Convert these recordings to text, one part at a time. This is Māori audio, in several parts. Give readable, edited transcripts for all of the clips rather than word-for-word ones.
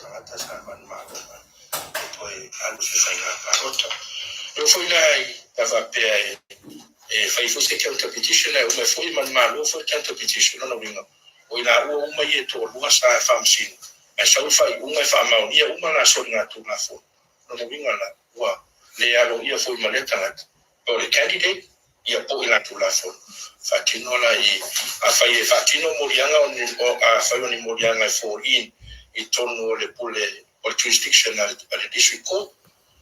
tangata sa manmalo poi alo se fainga parota eu fui lai tava pe fai fosse counter petition o me foi manmalo foi counter petition no winga o ina o uma ye to luga sa famsin e sa fai uma fa mau ia uma na so nga tu na fo no winga la wa le alo ia foi maleta ngat o le candidate ia po ila tu la fo fatino la I a fai fatino morianga o a fai ni morianga for in I tono le pole o jurisdiction al district court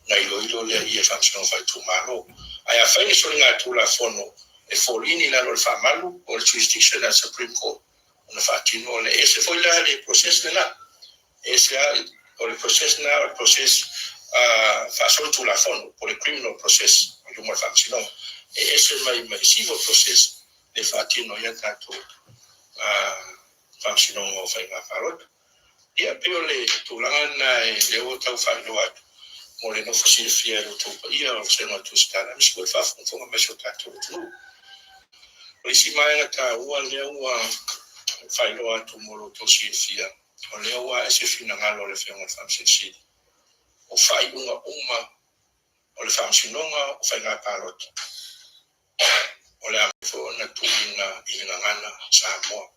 na ilo le ia function fai tu malo ai a fai so nga tu la fo no e for in ila lo fa malu o jurisdiction al supreme court na fatino le ese foi la le process la ese o le process na o process fa so tu la fo por el criminal process o mo function ese mai civil process le fatino ia tato function o fai nga farot ia peo le tulanga na le o tau fai lo atu mo le no fosil fiero tu ia o se no tu stana mi sco fa funziona me so tato tu le si mai na ta ua le ua fai lo atu mo lo to si fia o le ua ese fina ngalo le fionga function si o fai uma o le function o fai nga parot o le afo na tuina ina ngana sa mo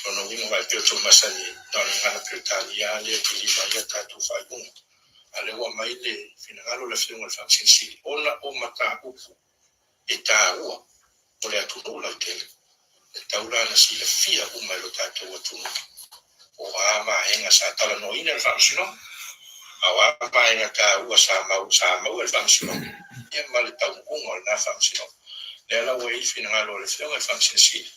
no winga vai pe to masani na ngana Britania le kilifa ya tatu faiun ale wa maile finalo le fiunga function si ona o mata upu etaua o le atu la tele taula na si le fia uma lo tatu watu o ama henga sa tala no ina function awa pa henga ta ua sa mau el function ya mal ta un na function le la wei finalo le fiunga function si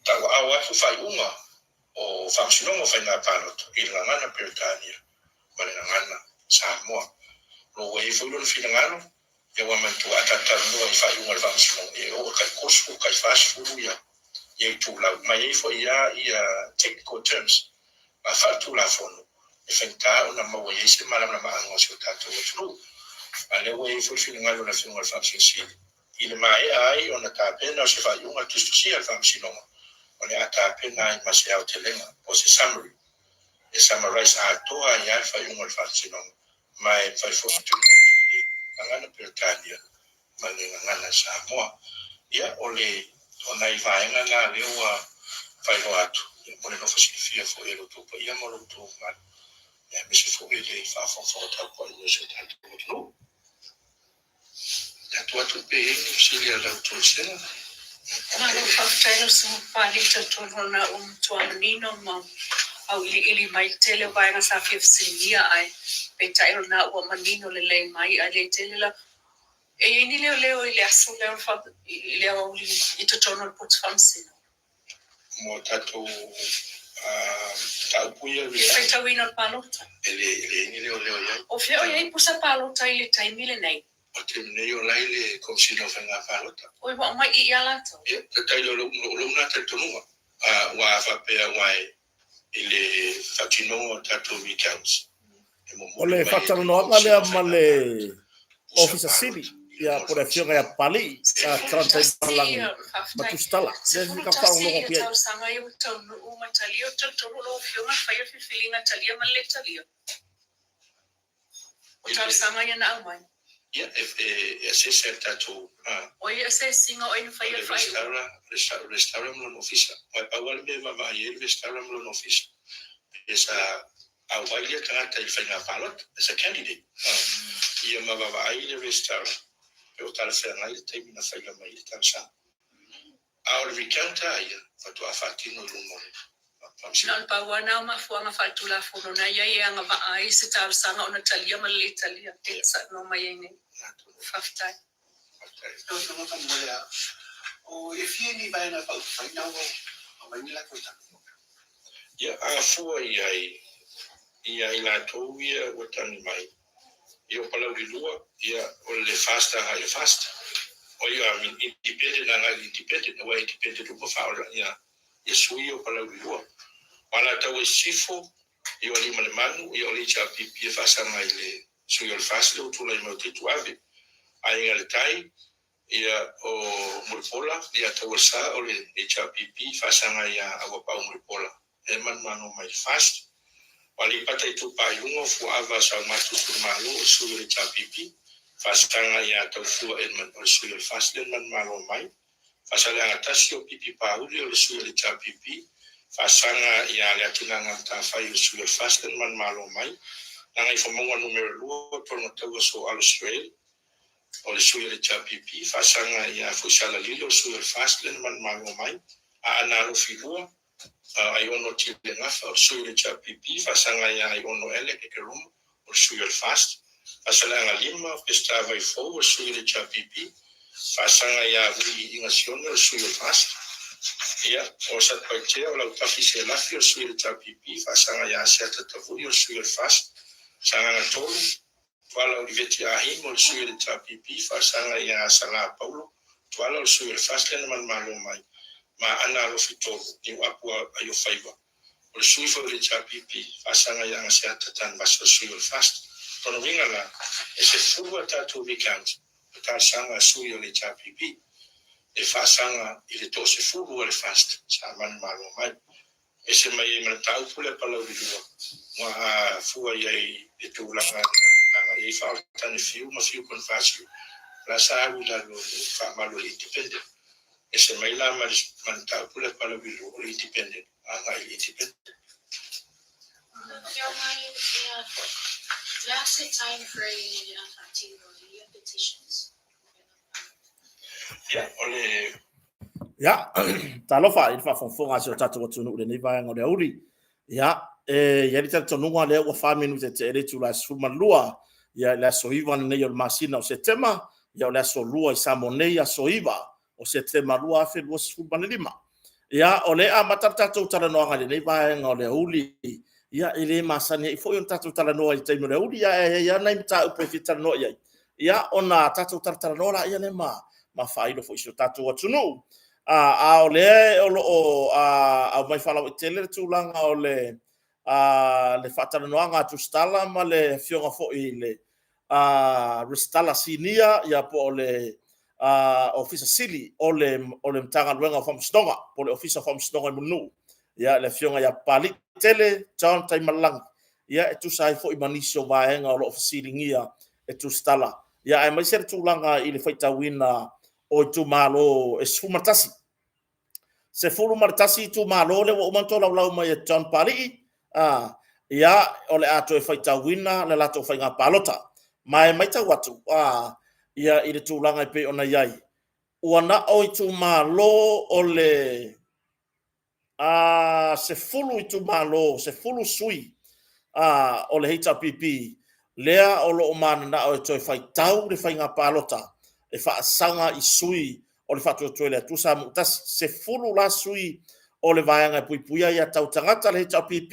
tawa awa fu fai uma o function o fai na panot ila ngana Britania male ngana Samoa lo wei fu lo finangalo e wa man tu atata no fai uma function e o kai kosu kai fast food ya e tu la mai fo ia technical terms a fa tu la fono e fenta una mo wei se mala na ma ngo se tato tru ale wei fu finangalo na finangalo function si ile mai ai ona ta pena se fai uma tu si al function o le ata pena I mase au telenga o se summary e summarize a toa ia fai un fatsino mai fai fotu ngana Britania ma le ngana Samoa ia o le ona I vaenga na le ua fai lo atu mo le no fasifia fo e lo tupa ia mo lo tu ma e mi se fo le fa fo ta ko le se ta no la tua tu pe ni si le la tu se ma lo fa taino su pali to na tuanino ma au ili mai tele vai na sa fifsinia ai pe taino na o manino le mai ai le tele la e ni leo ile asu le fa ile au I to tono put famsino mo tato tau puia e fai tawino palota ele ni leo ia o fio ia pusa palota ile taimile nei o te nei o laile komsino fanga palota o wa mai I ala to e tai lo na te tonua wa fa pe wai ile fatino tato weekends ole fatano no ngale male officer city ya por acción ya pali tranta palang matustala desde ka fa no kopia tau sanga eu tau no uma talio tau no fio ma fa fi feelinga talio ma le talio o tau sanga ya na mai ya ese tato o ia se singa o in fa restaurant lo officer wa pawal be ma ye restaurant lo officer esa awailia tangata I whainga palot as a candidate. Ia mawawa ai le restaurant. E o tala whea ngai le teimi na whaila mai le tansa. Aore recounta ia, whatu a whatino lumore. Nan pa wana ma fuanga fatula fono na ia anga ba ai se tal sanga ona talia ma le talia. Sa no mai ne. Faftai. No tan mola. O if you ni vai na pa whaina o mai la kota. Ia a fua ia ila tau ia watani mai. Ia palau di lua, ia o le fasta ha le fasta. O ia independent na ngai independent, wa independent upa whaora ia sui o palau di lua. Wala tau e sifo, ia o lima le manu, ia o le cha pipi e whasanga I le sui o le fasta, o tula I mau te tuave. A inga le tai, ia o Muripola, ia tau e sa o le cha pipi whasanga ia awa pau Muripola. e man mano mai fast wali patai tu pa yungo fu ava sa matu malo sui le chapipi fasanga ya to fu e man sui le fast le man malo mai fasala atasio pipi pa uli le sui le chapipi fasanga ya le tunanga ta fa yu sui le fast le man malo mai nanga ifomonga numero 2 por no tau so Australia o le sui le chapipi fasanga ya fusala lilo sui le fast le man malo mai a analo filua ai ono tile ngafa o sui le chapipi fasanga ya ai ono ele ke rum o sui le fast fasala nga lima estava i fo o sui le chapipi fasanga ya vuli ingasione o sui le fast ia o sa pache o la utafi se la fi o sui le chapipi fasanga ya seta tavuli o sui le fast sanga na tolu wala oliveti ahim o sui le chapipi fasanga ya sala paulo wala o sui le fast le man malo mai ma ana lo fitolo ni wapu ayo faiba o sui fo le chapipi fasanga ya seta tan baso sui le fast tono wingala ese fuwa tatu weekend ta sanga sui le chapipi e fasanga ile to se fuwa le fast sa man malo mai ese mai tau pule pala vidua wa fuwa ye e tu langa e fa tan fiu ma fiu con facile la sa la lo fa malo independent ese mai la man tau pule pala vidua independent anga independent last time frame petitions. ya ole ya talofa il fa fonfonga so tatu tunu le niva ngo le uri ya ya ni tatu nunga le wa fa minu te ele tu la suma lua ya la soiva ne yo masina o setema ya la so lua sa mone ya soiva o setema lua fe lo suma lima ya ole a matata tu tala no ngale niva ngo le uri ya ile masani fo yon tatu tala no i te mo le uri ya na imta u profita no ya ona tatu tala no la ya ne ma failo fo iso tatu tunu a ole o a mai fala tele tu langa ole le fatana noanga tu stala ma le fionga fo ile restala sinia ya po ole officer sili ole mtanga luenga fam stonga po le officer fam stonga munu ya le fionga ya pali tele John tai malang ya tu sai fo imanisho vaenga ole officer ngia tu stala ya ai mai ser tu langa ile faita wina o tu malo e sumatasi se fulu martasi tu malo le o manto la mai John Pali ya ole ato e faita wina le lato fainga palota mai ta watu ya ile tu langa pe ona yai wana o tu malo ole se fulu tu malo se fulu sui ole HPP lea o lo mana na o to faita le fainga palota e fa sanga i sui o le fatu toile tu sa mutas se fulu la sui o le vaanga puipuia ya tau tangata le HPP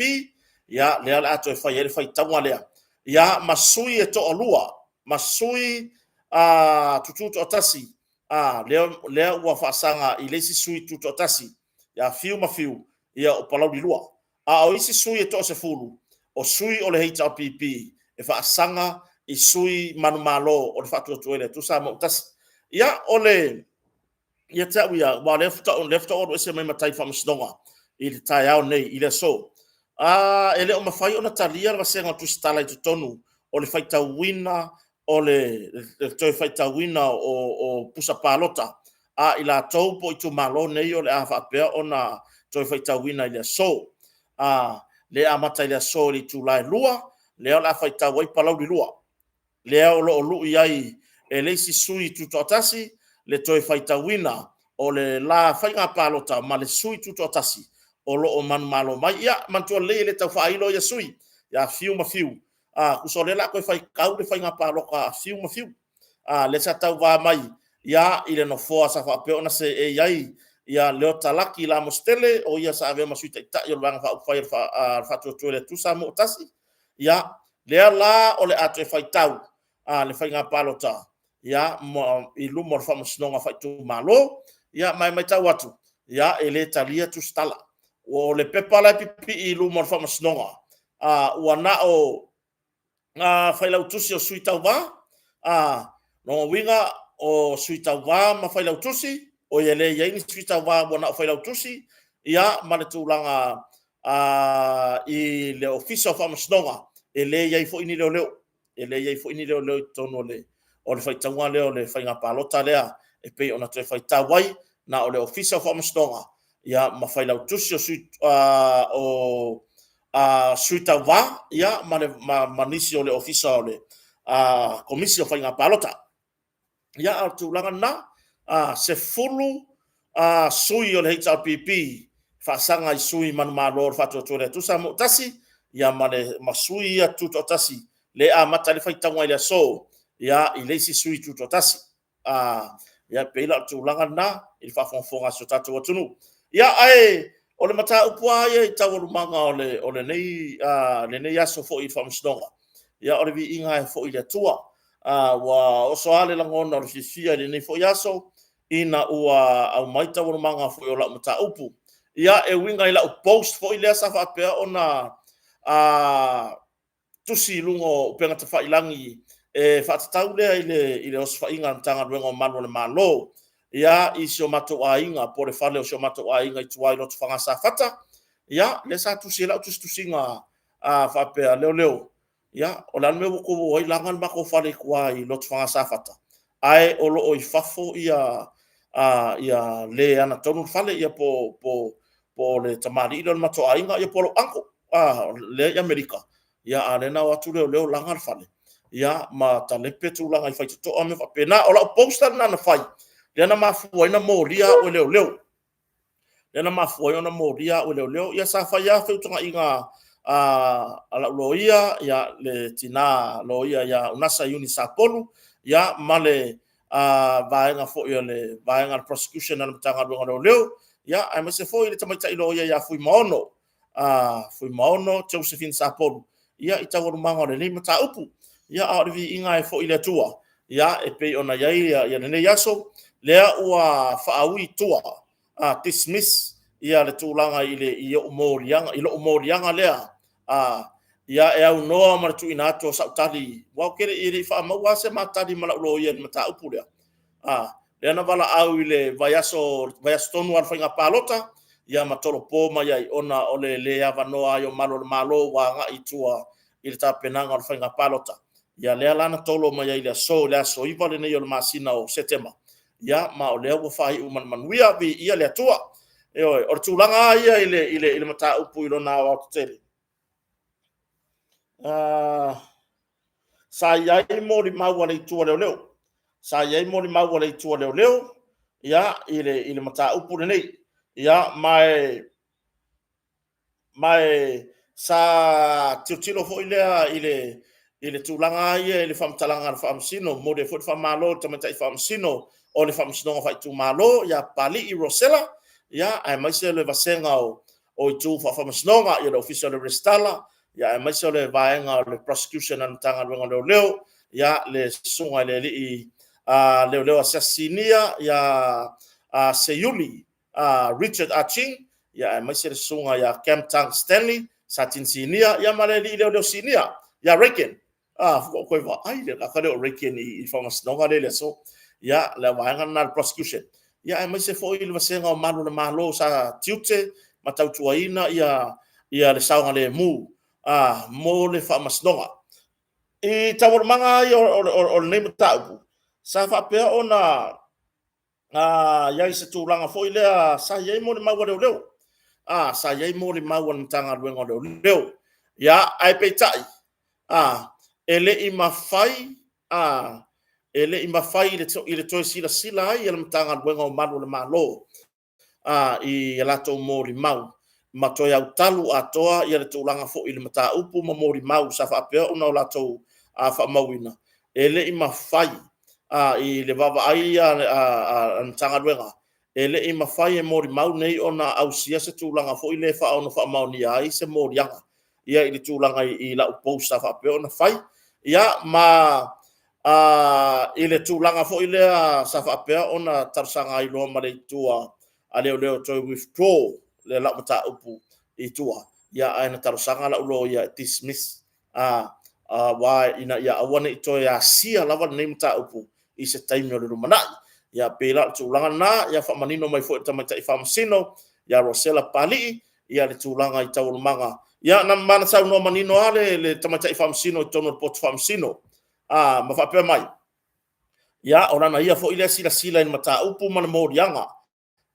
ya le ala ato e fai ele fai tangwa lea ya masui e to olua masui tutu otasi lea ua fa sanga i lesi sui tutu otasi ya fiu ma fiu ya o palau di lua o isi sui e to se fulu o sui o le HPP e fa sanga i sui manu malo o le fatu toile tu sa mutas ya ole ia ta wia wa left on se mai matai fa msdonga i tai au nei i le so ele o mafai ona talia va se ngatu stala i tonu o le faita wina o le toi faita wina o pusa palota i la topo i tu malo nei o le afa pe ona toi faita wina i le so le amata i le so i tu lai lua le o la faita wai palau di lua le o lo lu iai ele si sui tu totasi le toi faita wina o le la fainga palota ma le sui tu totasi o lo o man malo mai ya man to le tau failo ya sui ya fiu ma fiu ku so le la ko fai kau le fainga paloka fiu ma fiu le sa tau va mai ya ile no fo sa fa pe ona se e yai ya le talaki la mostele o ya sa ave ma sui ta yo bang fa fa to le tu sa mo tasi ya le la o le atre fai tau le fainga palota ya i lumo fa mosnonga fa tu malo ya mai ta watu ya ele talia tu stala o le pepa la pipi i lumo fa mosnonga wana o fa la utusi o suita va no winga o suita va ma fa la utusi o ele ya ni suita va wana fa la utusi ya ma le tulanga i le ofisa fa masnonga e le yai fo ini leo e le yai fo ini leo tono le o le fai tangwa leo le fai ngā pālota lea e pei ona te fai tawai na o le ofisa fa masnonga ia ma fai lau tusi o sui sui tawa ia ma nisi o le ofisa o le komisi o fai ngā pālota ia au tūlanga na se fulu sui o le HRPP whaasanga i sui manu mālo o whātua le tusa mo tasi ia ma sui a tuto tasi le mata le whai tangwa i le so ia i leisi sui tuto tasi ia peila tūlanga na i whawhonga so tātua tunu ia ai o le mata upua ia i tawaru manga o le nei aso fo i whamasnonga ia o le vi inga e fo i le tua wa oso ale langona o le fifia le nei fo i aso ina ua au maita tawaru manga fo i o la mata upu ia e winga i la post fo i le asa whapea ona tusi lungo upenga te whailangi e whatatau lea i le osu whainga tanga ruenga o manu le malo ia i sio mato a inga po le fale o sio mato a inga i tuai lotu whanga sa fata ia le sa tusi lau tusi nga whapea leo ia o lan me wako o i langan mako fale kua i lotu whanga sa fata ai o lo o i fafo ia le ana tonu fale ia po le tamari ilo mato a inga ia po lo anko le Amerika ia anena watu leo langan fale ia ma talepe tu langa i fai to ame fa pena o la poster na fai le na mafu ina moria o leo le na mafu ina moria o leo ia sa fai ya fe tunga inga ala loia ia le tina loia ia unasa uni sapolu ia male vaenga fo ia le vaenga prosecution na tanga leo ia ai mase fo ile tamaita i loia ia fui maono Josephine Sapolu ia i tawaru manga le ni mata upu ia a rivi inga e fo ile tua ia e pei ona ia ne yaso lea ua faaui tua dismiss ia le tūlanga i o morianga lea ia e au noa ma tu ina to sautali wa kere i ri fa ma wa se matali ma lo ia mata upu lea le na vala au ile vayaso tonu al fainga palota ia matolo po ma ia ona ole le ava noa yo malo wa nga i tua i le tapenanga al fainga palota ia lea lana tolo ma ia le so iwa le nei o le masina o September ia ma o lea ua fai manuia vi ia le atua o tūlanga ia i le mata upu i lona o tele sa iai mo li maua le tua leo sa iai mo li maua le tua leo ia i le mata upu le nei ia mai sa tilo fo ilea i le tūlanga ia i le whamtalanga na whamsino, mo le fwt whamalo tamaita i whamsino o le whamsino ngā whaitu malo, ia pali i Rosella, ia ai maise le vasenga o i tū whamsinonga i le official le restala, ia ai maise le vaenga o le prosecution na tanga ruenga leo, ia le sunga le li i leo asasinia, ia Seyuli, Richard Aching, ia ai maise le sunga ia Cam Tang Stanley, Satin Sinia, ia male li leo Sinia, ia Reckon, koe wa ai le kakare o Reckon i whamasnonga le so, ia le vaenga na prosecution. Ia ai maise fo i le vasenga o malu le malo sa tiute, matautuaina ia le saunga le mu, mo le whamasnonga. I tawarmanga i o le neimu taupu, sa whapea o na iai se tūlanga fo i lea sa iai mo le maua leo. Sa iai mo le maua na tanga ruenga leo. Ia ai peitai, ele i mawhai, ele i mawhai i le toi sila ai, ele matanga ruenga o malu le malo, i lato mori mau. Ma toi au talu atoa, i le tūlanga fo i le mata upu ma mori mau, sa whapea o na o lato whamauina. Ele i mawhai, i le wawa ai an tanga ruenga. Ele i mawhai e mori mau nei o na au sia se tūlanga fo i le wha ono whamauni ai se mori anga. Ia i le tūlanga i la upou sa whapea o na whai. Ia ma i le tūlanga fo i lea sa whapea o na tarasanga i loa ma le tua a leo toi withdraw le la mata upu i tua. Ia ai na tarasanga la ulo ia dismiss. Wa ina ia awane i toi a sia lava nei mata upu i se taimi o le rumanai. Ia pēla tūlanga na, ia whamanino mai fo i tamaita i whamasino, ia Rosella Pali'i, ia le tūlanga I tau manga. Ia na mana sau no manino ale le tamatai whamsino I tono pot whamsino. Ma whapea mai. Ia orana ia fo ile sila in mata upu mana morianga.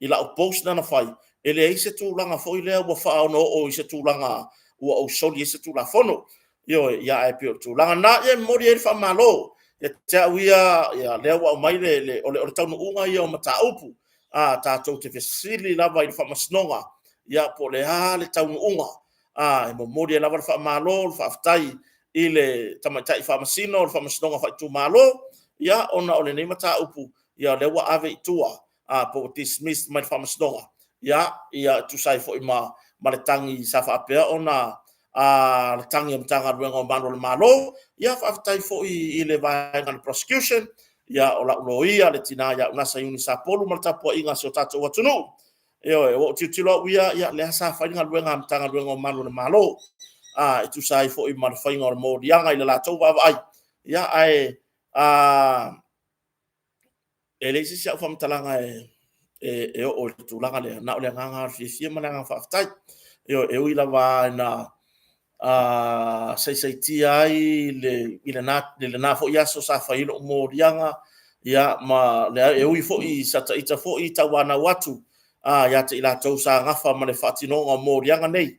Ila o post na whai. Ele ai se tūlanga fo ile ua whaono o I se tūlanga ua o soli se tūla fono. Io ia e pio tūlanga na ia mori e whamalo. Ia te awia ia lea wa mai le ole taunu unga ia o mata upu. Tātou te fesili lava I le whamasnonga. Ia po le le taunu unga. E mo mori e lava le whamalo, le whaftai I le tamatai whamasino, le whamasnonga whaitu malo. Ia ona ole nei mata upu. Ia le wa ave itua. Po dismissed mai whamasnonga. Ia tu sai fo I ma le tangi sa whaapea ona le tangi am tanga ruenga o mano le malo. Ia whaftai fo I le vaenga le prosecution. Ia o la uloia le tina ia unasa iuni sa polu ma le tapua inga se o tatou atunu. Ia o titilo ia le sa whainga ruenga am tanga ruenga o mano le malo. Tu sai fo I ma le whainga o le morianga I le latou wawa ai. Ia ai ele si sia whamtalanga o le tūlanga le na o le nganga fia malanga whaftai. E ui lawa na sei tia ai le na fo ia so sa whailo o morianga. Ia ma le ui fo I sata ita fo I tawana watu. Ia te ila tau sa ngafa ma le whatinonga o morianga nei.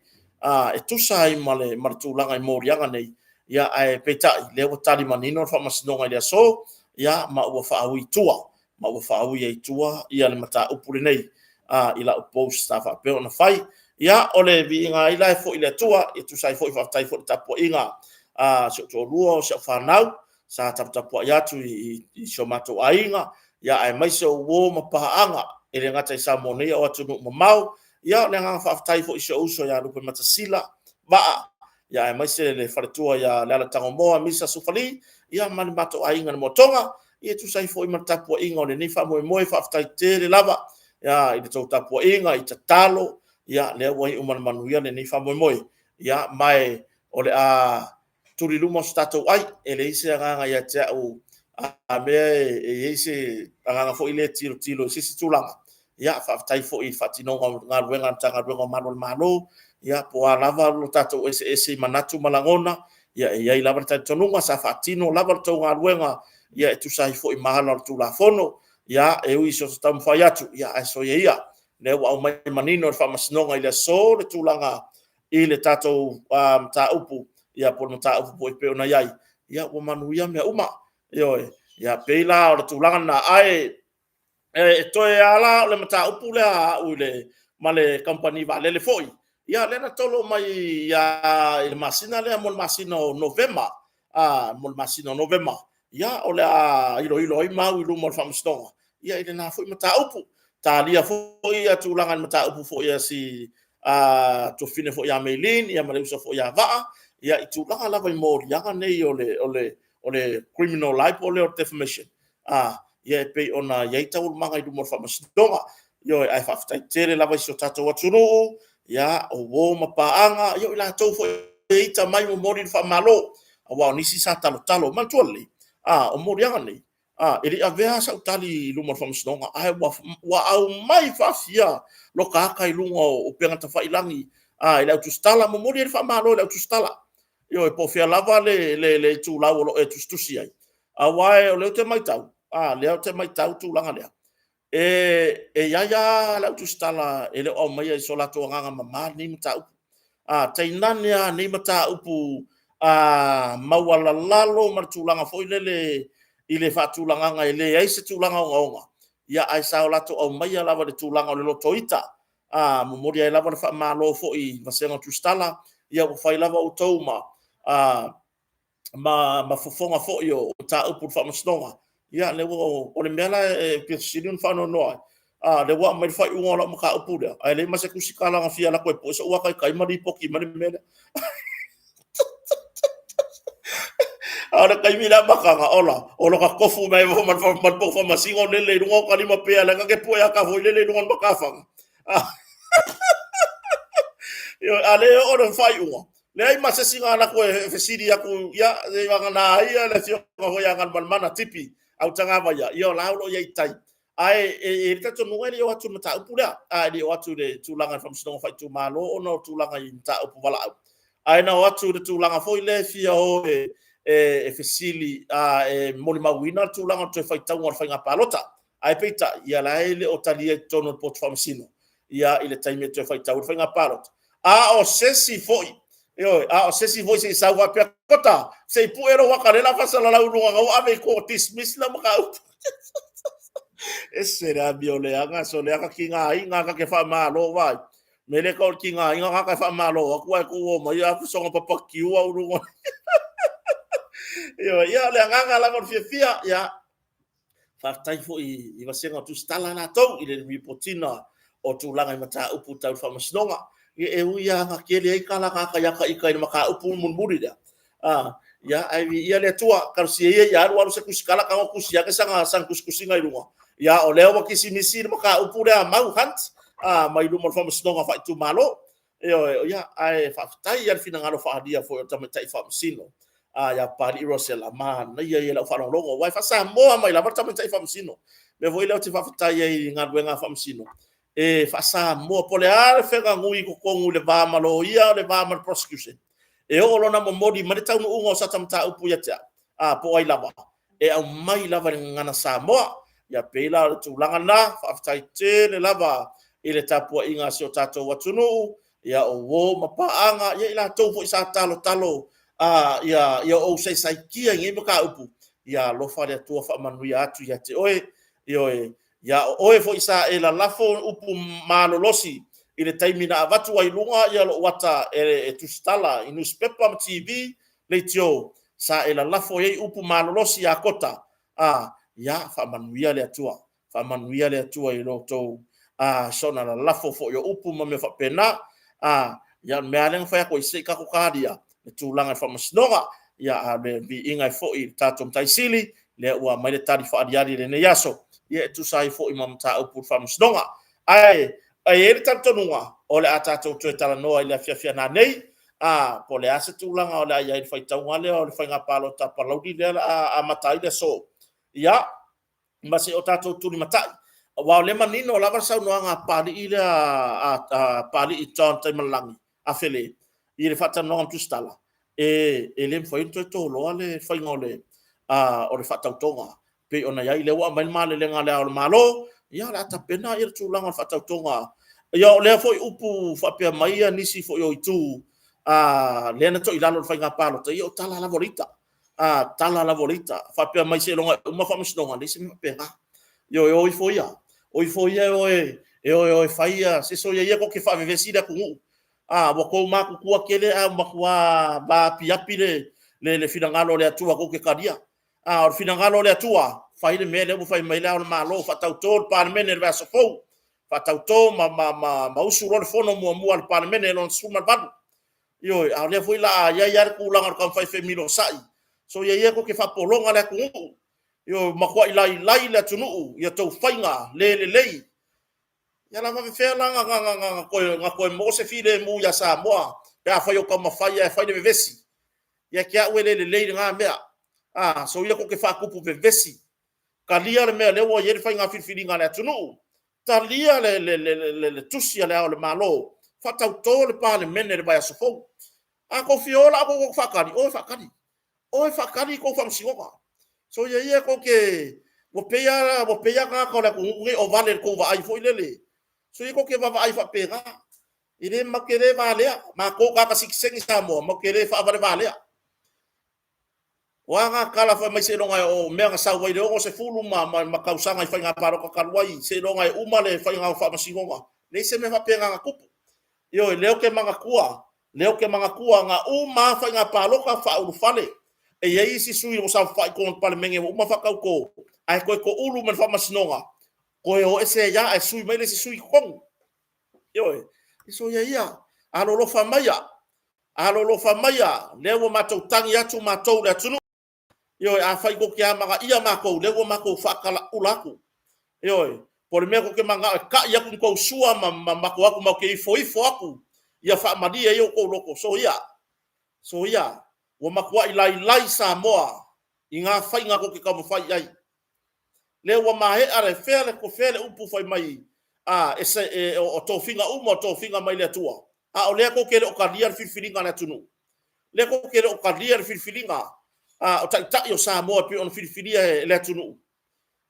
E tusa ai ma le tūlanga I morianga nei. Ia ai petai le o tali manino whamasinonga I le so. Ia ma ua whaaui tua. Ma ua whaaui ai tua. Ia le mata upure nei. Ila o post ta whapeo na whai. Ia ole vi inga ila e fo I le tua. E tu sai fo I whaftai fo I tapua inga. Se o tō rua o se o whanau. Sa tapua iatu I sio mato ainga. Ia ai mai se o uo ma pahaanga. E le ngata I sa monea o atunu mamau. Ia le nganga whaftai fo I se uso ia rupe matasila. Waa. Ia ai mai se le wharetua ia le ala tango moa misa sufali. Ia mani mato ainga na motonga. Ia tu sai fo I matapua inga o le ni whamoe moe whaftai te le lava. Ia I le tau tapua inga I tatalo. Ia le wai umana manuia le ni whamoe moe. Ia mai o le turi luma stato ai. E le ise anganga ia te au. Mea e ise anganga fo I le tilo sisi tulanga. Ia whaftai fo I whatinonga ngā ruenga tanga ruenga mano malo. Ia po a lava lo tato ese manatu malangona. Ia e iai lava tato tonunga sa whatino lava tau ngā ruenga. Ia e tu sai fo I mahala o tula fono. Ia e ui so tamu whai atu. Ia e so ia. Le au mai manino le whamasinonga I le so le tūlanga I le tātou ta upu. Ia po le ta upu po I peo na iai. Ia ua manuia mea uma. Ia peila o le tūlanga na ai. E toe ala o le mata upu le ui le ma le company va le foi. Ia le na tolo mai ia le masina le mo le masina o November. Mo le masina o November. Ia o le ilo I mau I lumo le whamasinonga. Ia I le na foi mata upu. Ta lia foi ia tūlanga mata upu foi ia si to fine foi ia Meilin, ia maleusa foi ia vaa, ia I tūlanga lava I morianga nei o le criminal libel o defamation. Ia e pei ona ia I tau manga I lumo whamasinonga. Ia ai whaftai tere lava I so tatou atunuu, ia o wō mapaanga, ia I la tau foi e ita mai mo mori whamalo. Wao nisi sa talo, mantuali. O morianga nei. Ele avea sa utali luma whamasinonga, ai wa au mai whafia lo ka I lunga o penga ta whailangi, ele au tustala, mo mori ele whamalo, ele au tustala. Io e po fia lava le tūlau o lo e tustusi ai. Wae o leo te maitau, leo te maitau tūlanga lea. E iaia le au tustala, ele o mai ai so lato nganga mama ni mata upu. Tainania ni mata upu, mawala lalo martulanga foi lele I le whatulanga I le ai se tūlanga o ngaonga. Ia ai sao lato au mai a lava le tūlanga o le lotoita. Mumori ai lava le whamalo fo I masenga tustala. Ia o whai lava o tau ma fofonga fo I o ta upu whamasinonga. Ia le o le mea e pirsiriun whano noa. Le wa mai whai unga la maka upu lea. Ai le mase kusikala nga fia la koe po. Isa ua kai mari poki mani mele. Ada kai mila bakanga ola ka kofu mai man po fa masingo lele lungo ka lima pe ala ka po ya ka vo lele lungo bakafanga. Yo ale o fai ungo. Le ai masa singa na ko fesiri ya ku ya e wanga na ia le fio ko ya ngal mana tipi au tanga va ya yo la lo ya tai. ai e tato no ele o atu mata upula ai o atu de tulanga from snow fight to malo ono tulanga inta upula ai na watu de tulanga foi le fia o e fesili e moli mawina tulanga to fight tau or fainga palota ai peita ia la ele o talia tono pot from sino ia ile time to fight tau fainga palota o sesi foi yo o sesi foi se sa wa pe kota se puero wa kalela fasala la ulunga o ave ko dismiss la maka ese era bioleanga so le aka kinga inga ka ke fa malo vai mele ko kinga inga ka fa malo aku ko mo ya ku songa papa kiu au ru yo ya le anga la ko fia ya fa tai fo I va senga tu stala na to ile reportina o tu langa mata upu tau fa masnonga e uia ka kele ai kala ka ya ka ika maka upu mun buri da ya ai ia le tua ka si ya ru alu se kuskala ka ku sia ke sanga sang kuskusinga I runga ya o leo wa kisimisi maka upura mau hunt mai lu mo fam snonga fa tu malo ya ai fa tai ya fina ngalo fa dia fo ta mai fa sino ya pali rosela man na ya la fa longo wa fa sa mo mai la ta mai fa sino me voi la ti fa tai ya ngalo nga fa sino e fa sa mo pole ar fe ga ngui ko kongu le va malo ya le va mal prosecution e o lona mo modi ma ta ungo sa tamta upu ya ta po ai lava e au mai lava ngana sa mo ya pela tulanga na aftai te le lava ile tapua inga sio tato watunu ya o mapaanga ya ila to fo isa talo ya o sai kia ngi maka upu ya lo fa le to fa manu ya atu ya te oe ya oe fo isa ela lafo upu malolosi ile taimina avatu wa ilunga ya lo wata e tustala i newspaper TV le tio sa ela lafo ye upu malolosi ya kota ya fa manuia le atua I loto sona la lafo fo yo upu ma me fa pena ya me aleng fa ko ise ka ko kadia le tulanga fa masnoga ya be bi inga fo I tatom taisili le wa mai le tari fa adiari le ne yaso ye tu sai fo imam ta upu fa masnoga ai e tantonua o le atato to tala noa ile fia na nei po le ase tulanga o le ia fa taunga le o le fa ngapalo ta palaudi le a matai le so ya masi o tato tuli matai wa le manino lava sa no nga pali ile pali I ton tai malangi a fele ile fata no tu stala e le foi to lo le foi ngole o le fata tonga pe ona ya ile wa mai male le ngale o malo ya la ta pena ir tu langa fata tonga ya le foi upu fa pe mai nisi foi o tu le na to ilalo fa nga palo te yo tala la volita tala la volita fa pe mai se longa uma fa msnonga le se me pega yo I foia o faia se so ia ko ke fa vevesida ku wa ko ma ku akele ma ku ba piapile le finangalo le atua ko ke kadia o finangalo le atua fa ile mele mo fa mai la ma lo fa tau tol par mene va so fo fa tau to ma usuro le fono mo al par mene lon suma bad yo a le foi la ya ku langar kan fa femilo sai so ia ko ke fa polonga le ku yo makwa ilai la tunu ya to fainga le ya la va fe la nga ko mo se file mu ya sa mo ya fa yo kama fa ya fa de vesi ya kia wele le nga me so ya ko ke fa kupu vesi kalia le me le wo ye fainga fili nga le tunu talia le tusia le malo fa ta to le pa le mene le ba ya so fo ko fiola ko fakari o fakari ko fam singoka so ye ko ke mo peya ka ko la ku ngi o vale ko va ai fo ile so ye ko ke va ai fa pega ile makere vale ma ko ka sikseng sa mo makere fa vale wa nga kala fa mai se longa o me nga sa wai o se fulu ma kausanga fa nga paro ka kalwai se longa uma le fa nga fa masingonga le se me fa pega nga kupu yo leo ke manga kua nga uma fa nga palo ka fa u fale e ye si sui o sa fa ko pa menge uma fa ko ai ko ulu men fa masnonga ko o ese ya ai sui mai le si sui kong yo so ya alo lo fa maya le wo mato tangi atu mato le tunu yo a fa ko kia manga ia mako le wo mako fa kala ulaku yo por me ko ke manga ka ya ko sua mako aku mau ke ifo aku ia fa madia yo ko loko so ya wo makua ilai sa moa inga fai nga ko ke ka mo fai ai le wa mahe are fele ko fele upu fai mai o to finga to finga mai le tua o le ko kele o kalia fifilinga na tunu le ko kele o kalia fifilinga o ta yo sa mo pe on fifilia le tunu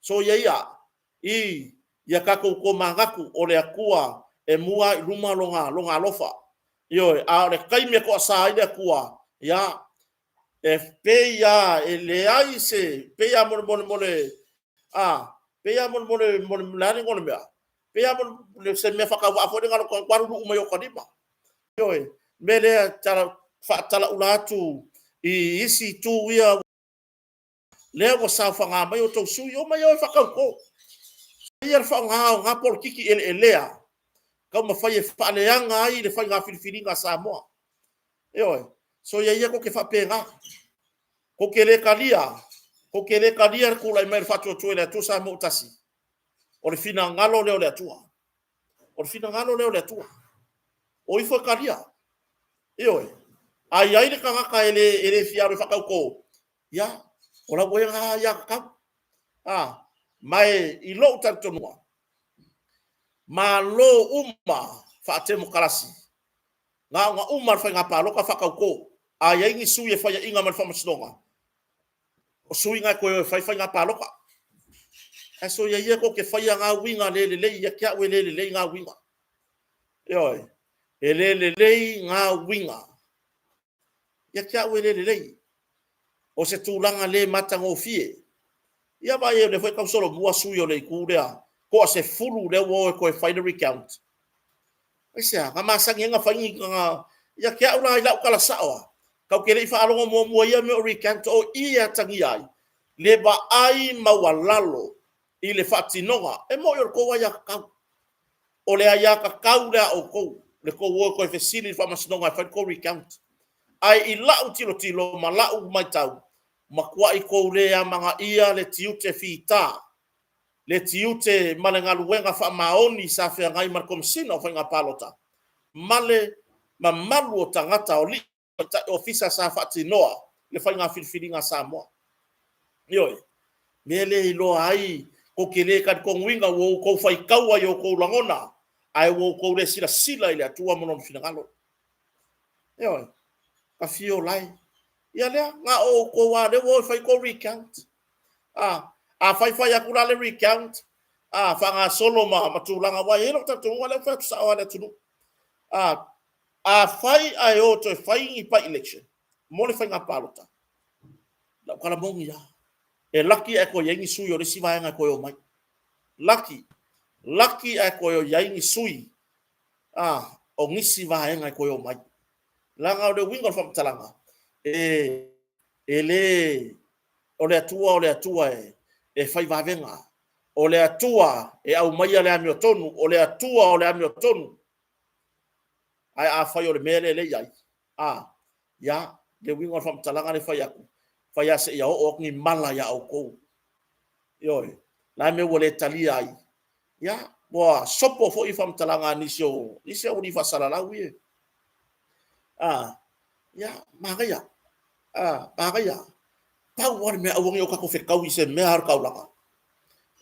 so ia ka ko mangaku o le akua e mua luma longa lofa yo a le kai me ko sa ile akua ia e peia e le ai se peia mo peia mo lani ngol mea peia mo le se me faka wa fo ngalo ko kwaru uma yo kadima yo me le tala fa tala ulatu I isi tu ia le ko sa fa nga mai o to su yo mai o faka ko ia fa nga por kiki elea ka ma fai fa le anga ai le fa nga filfilinga sa mo yo so ia ko ke fa pega ko kele kalia ko la mai fa to le tu sa mo tasi o le fina ngalo le tua o le fina ngalo le tua o I fo kalia yo ai le kanga ele fiaro fa ko ya ora boy nga ya ka mai I lo tanto no ma lo fa te mo kalasi nga uma fa nga pa lo ka fa ko ai ngi su ye fa ya inga man fa masnonga o su inga ko fa nga pa lo ka so ye ko ke fa ya nga winga le ya kya we le nga winga yo le nga winga ya kya we le o se tulanga le matango fie ia ba ye le foi ka solo bua su yo le kurea ko se fulu le wo ko final recount ese nga masangi nga fangi nga ya kia ula ila kala sawa ka ke le fa alongo mo ia me recount o ia tangi ai le ba ai mawalalo I le fatinonga e mo yo ko wa ya ka o le ya ka kaula o ko le ko wo ko fesili fa masnonga fa ko recount ai ila utilo malau mai tau makua I ko le manga ia le tiute fita le tiute malenga luenga fa maoni sa fe ngai mar komsino fa nga palota male mamalu o tangata o li ofisa sa fatinoa le fa nga filfilinga sa mo yo mele lo ai ko kele ka ko winga wo ko fa kaua yo ko langona ai wo ko le sila ile atua mo no finangalo yo ka fio lai ia le nga o ko wa le wo fa ko recount fai akula le recount fa nga solo matulanga wa helo tatu wala fa sa wala tunu fai ai o to fai I pa election mo le fa nga palota la kala mongi ya e lucky e ko yengi sui o le siva nga ko yo mai lucky e ko yo yengi sui o ngisi va nga ko yo mai la nga de wingo fa talanga ele o le atua e fai va venga o le atua e au mai le amio tonu o le atua o le amio tonu ai fai o le mele le yai ya de wingo fa talanga le fai aku fai ase ya o ngi mala ya o ko yo la me wole talia ai ya bo sopo fo I fam talanga ni sio ni fa sala la wi ya magaya Pau me awang yo ka ko fe kau se me har kau langa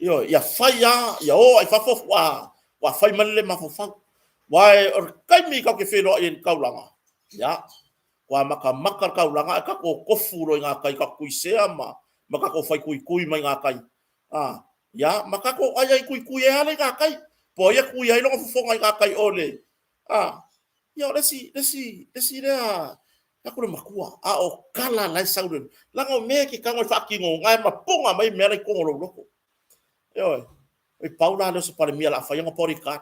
yo ya faya ya o ai fa fo wa fai man le ma fo fa wa or kai mi ka ke fe lo in kau langa ya wa maka kau langa ka ko fu lo nga kai ka kuise ama maka ko fai kui mai nga kai ya maka ko ai kui ale nga kai po ya kui ai lo fo nga kai ole yo lesi le aku makua o kala lai sauden langa me ki kango faki ngo ngai maponga mai mele ko lo loko yo e paula no se para mia la fa yang porika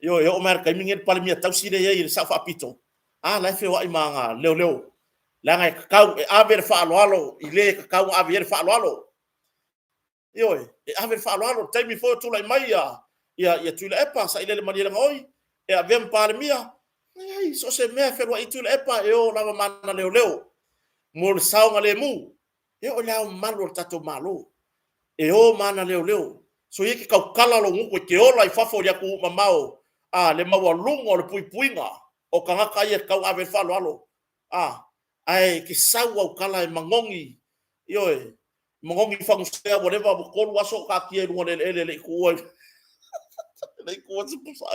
yo mer kai mingir para mia tau sire ye sa fa pito la fe wa imanga leo langa kau aver fa alo ile kau aver fa alo yo aver fa alo tai mi fo tu lai mai ya tu le epa sa ile le mani le oi e avem para mia ai so se me fe wa itu le epa e o lava mana leo mo saunga le mu e o la malo tato malo e o mana leo so ye ki kau kala lo ngu ke o lai fafo ya ku mamao le mawa lungo le puipuinga o kanga kai kau ave falo alo ai ki sawa o kala e mangongi yo mongongi fangusea whatever bukolu waso ka kia runga le kuwa le kuwa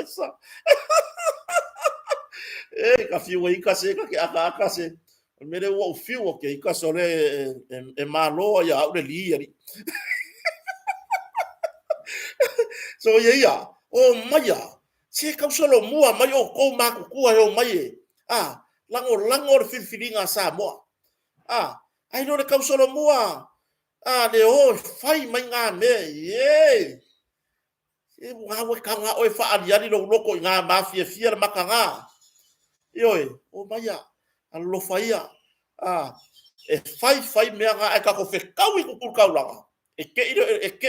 sa ka fiwa ika se ka ke aka se mere wo fiwa ke ika sole e malo ya ule li so ya o maya se ka solo mua mai o ko ma ku ku o mai lango filinga sa mo ai no ka solo mua le o fai mai nga me ye e wa ka nga o fa ali lo loko nga ma fia makanga Ioi, o maya, alo faia. E fai mea nga e kako fe kawi kukul kaulanga. E ke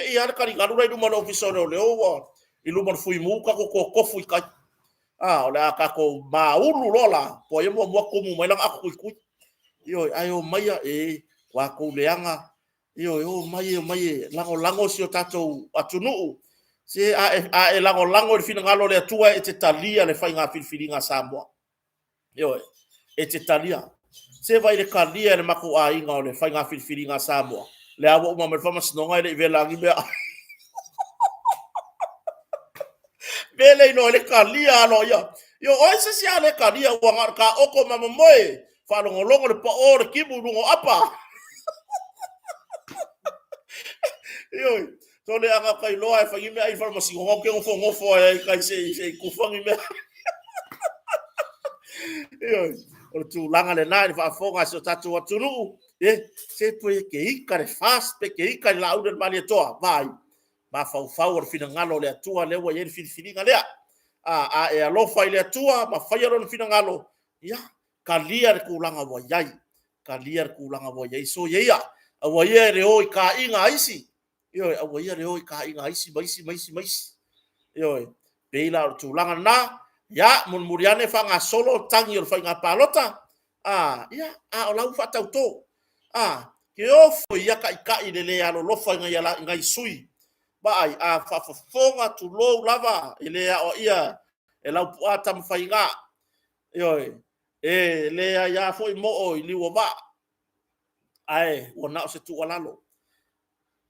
i ara kari garura i lumana ofisore o leo wa. I lumana fui muka ko kofu i kai. O le a kako maulu lola. Po e mua kumu mai langa ako kui. Ioi, ai o maya e wa kou leanga. Ioi, o maye, lango si o tatou atunuu. Se a e lango i fina ngalo le atua e te talia le fai ngā filfilinga Samoa. Ioi, e te talia. Se vai le kalia le mako a inga o le whai ngā whiriwhiri ngā Samoa. Le awa uma me whamasinonga ele i velangi mea. Mele ino le kalia alo ia. Yo, oi se sia le kalia ua ngā ka oko mama moe. Whanongolongo le pa o le kimu rungo apa. Ioi, so le anga kai loa e whangi mea i whamasinonga ke ngofo e kai se kufangi mea. Ioi. O tu langa le nai fa fonga so tatu aturu se pe ke ika le fast pe ke ika la ude mali toa vai ma fa o fina ngalo le tua le wa yer filifilinga le e alo fa le tua ma fa yer fina ngalo ya kalia ku langa wa yai kalia ku langa wa yai so ya wa yer o ka inga isi yo wa yer o ka inga isi maisi yo beila tu langa na ya mun muriane fanga solo tangi o fanga palota o lau fa tauto ke o foi ya kai le alo lo fanga ya la ngai sui ba ai fa fonga tu lo lava ele o ia e lau puata mfainga yo le ya foi mo o liwo ba ai ona se tu walalo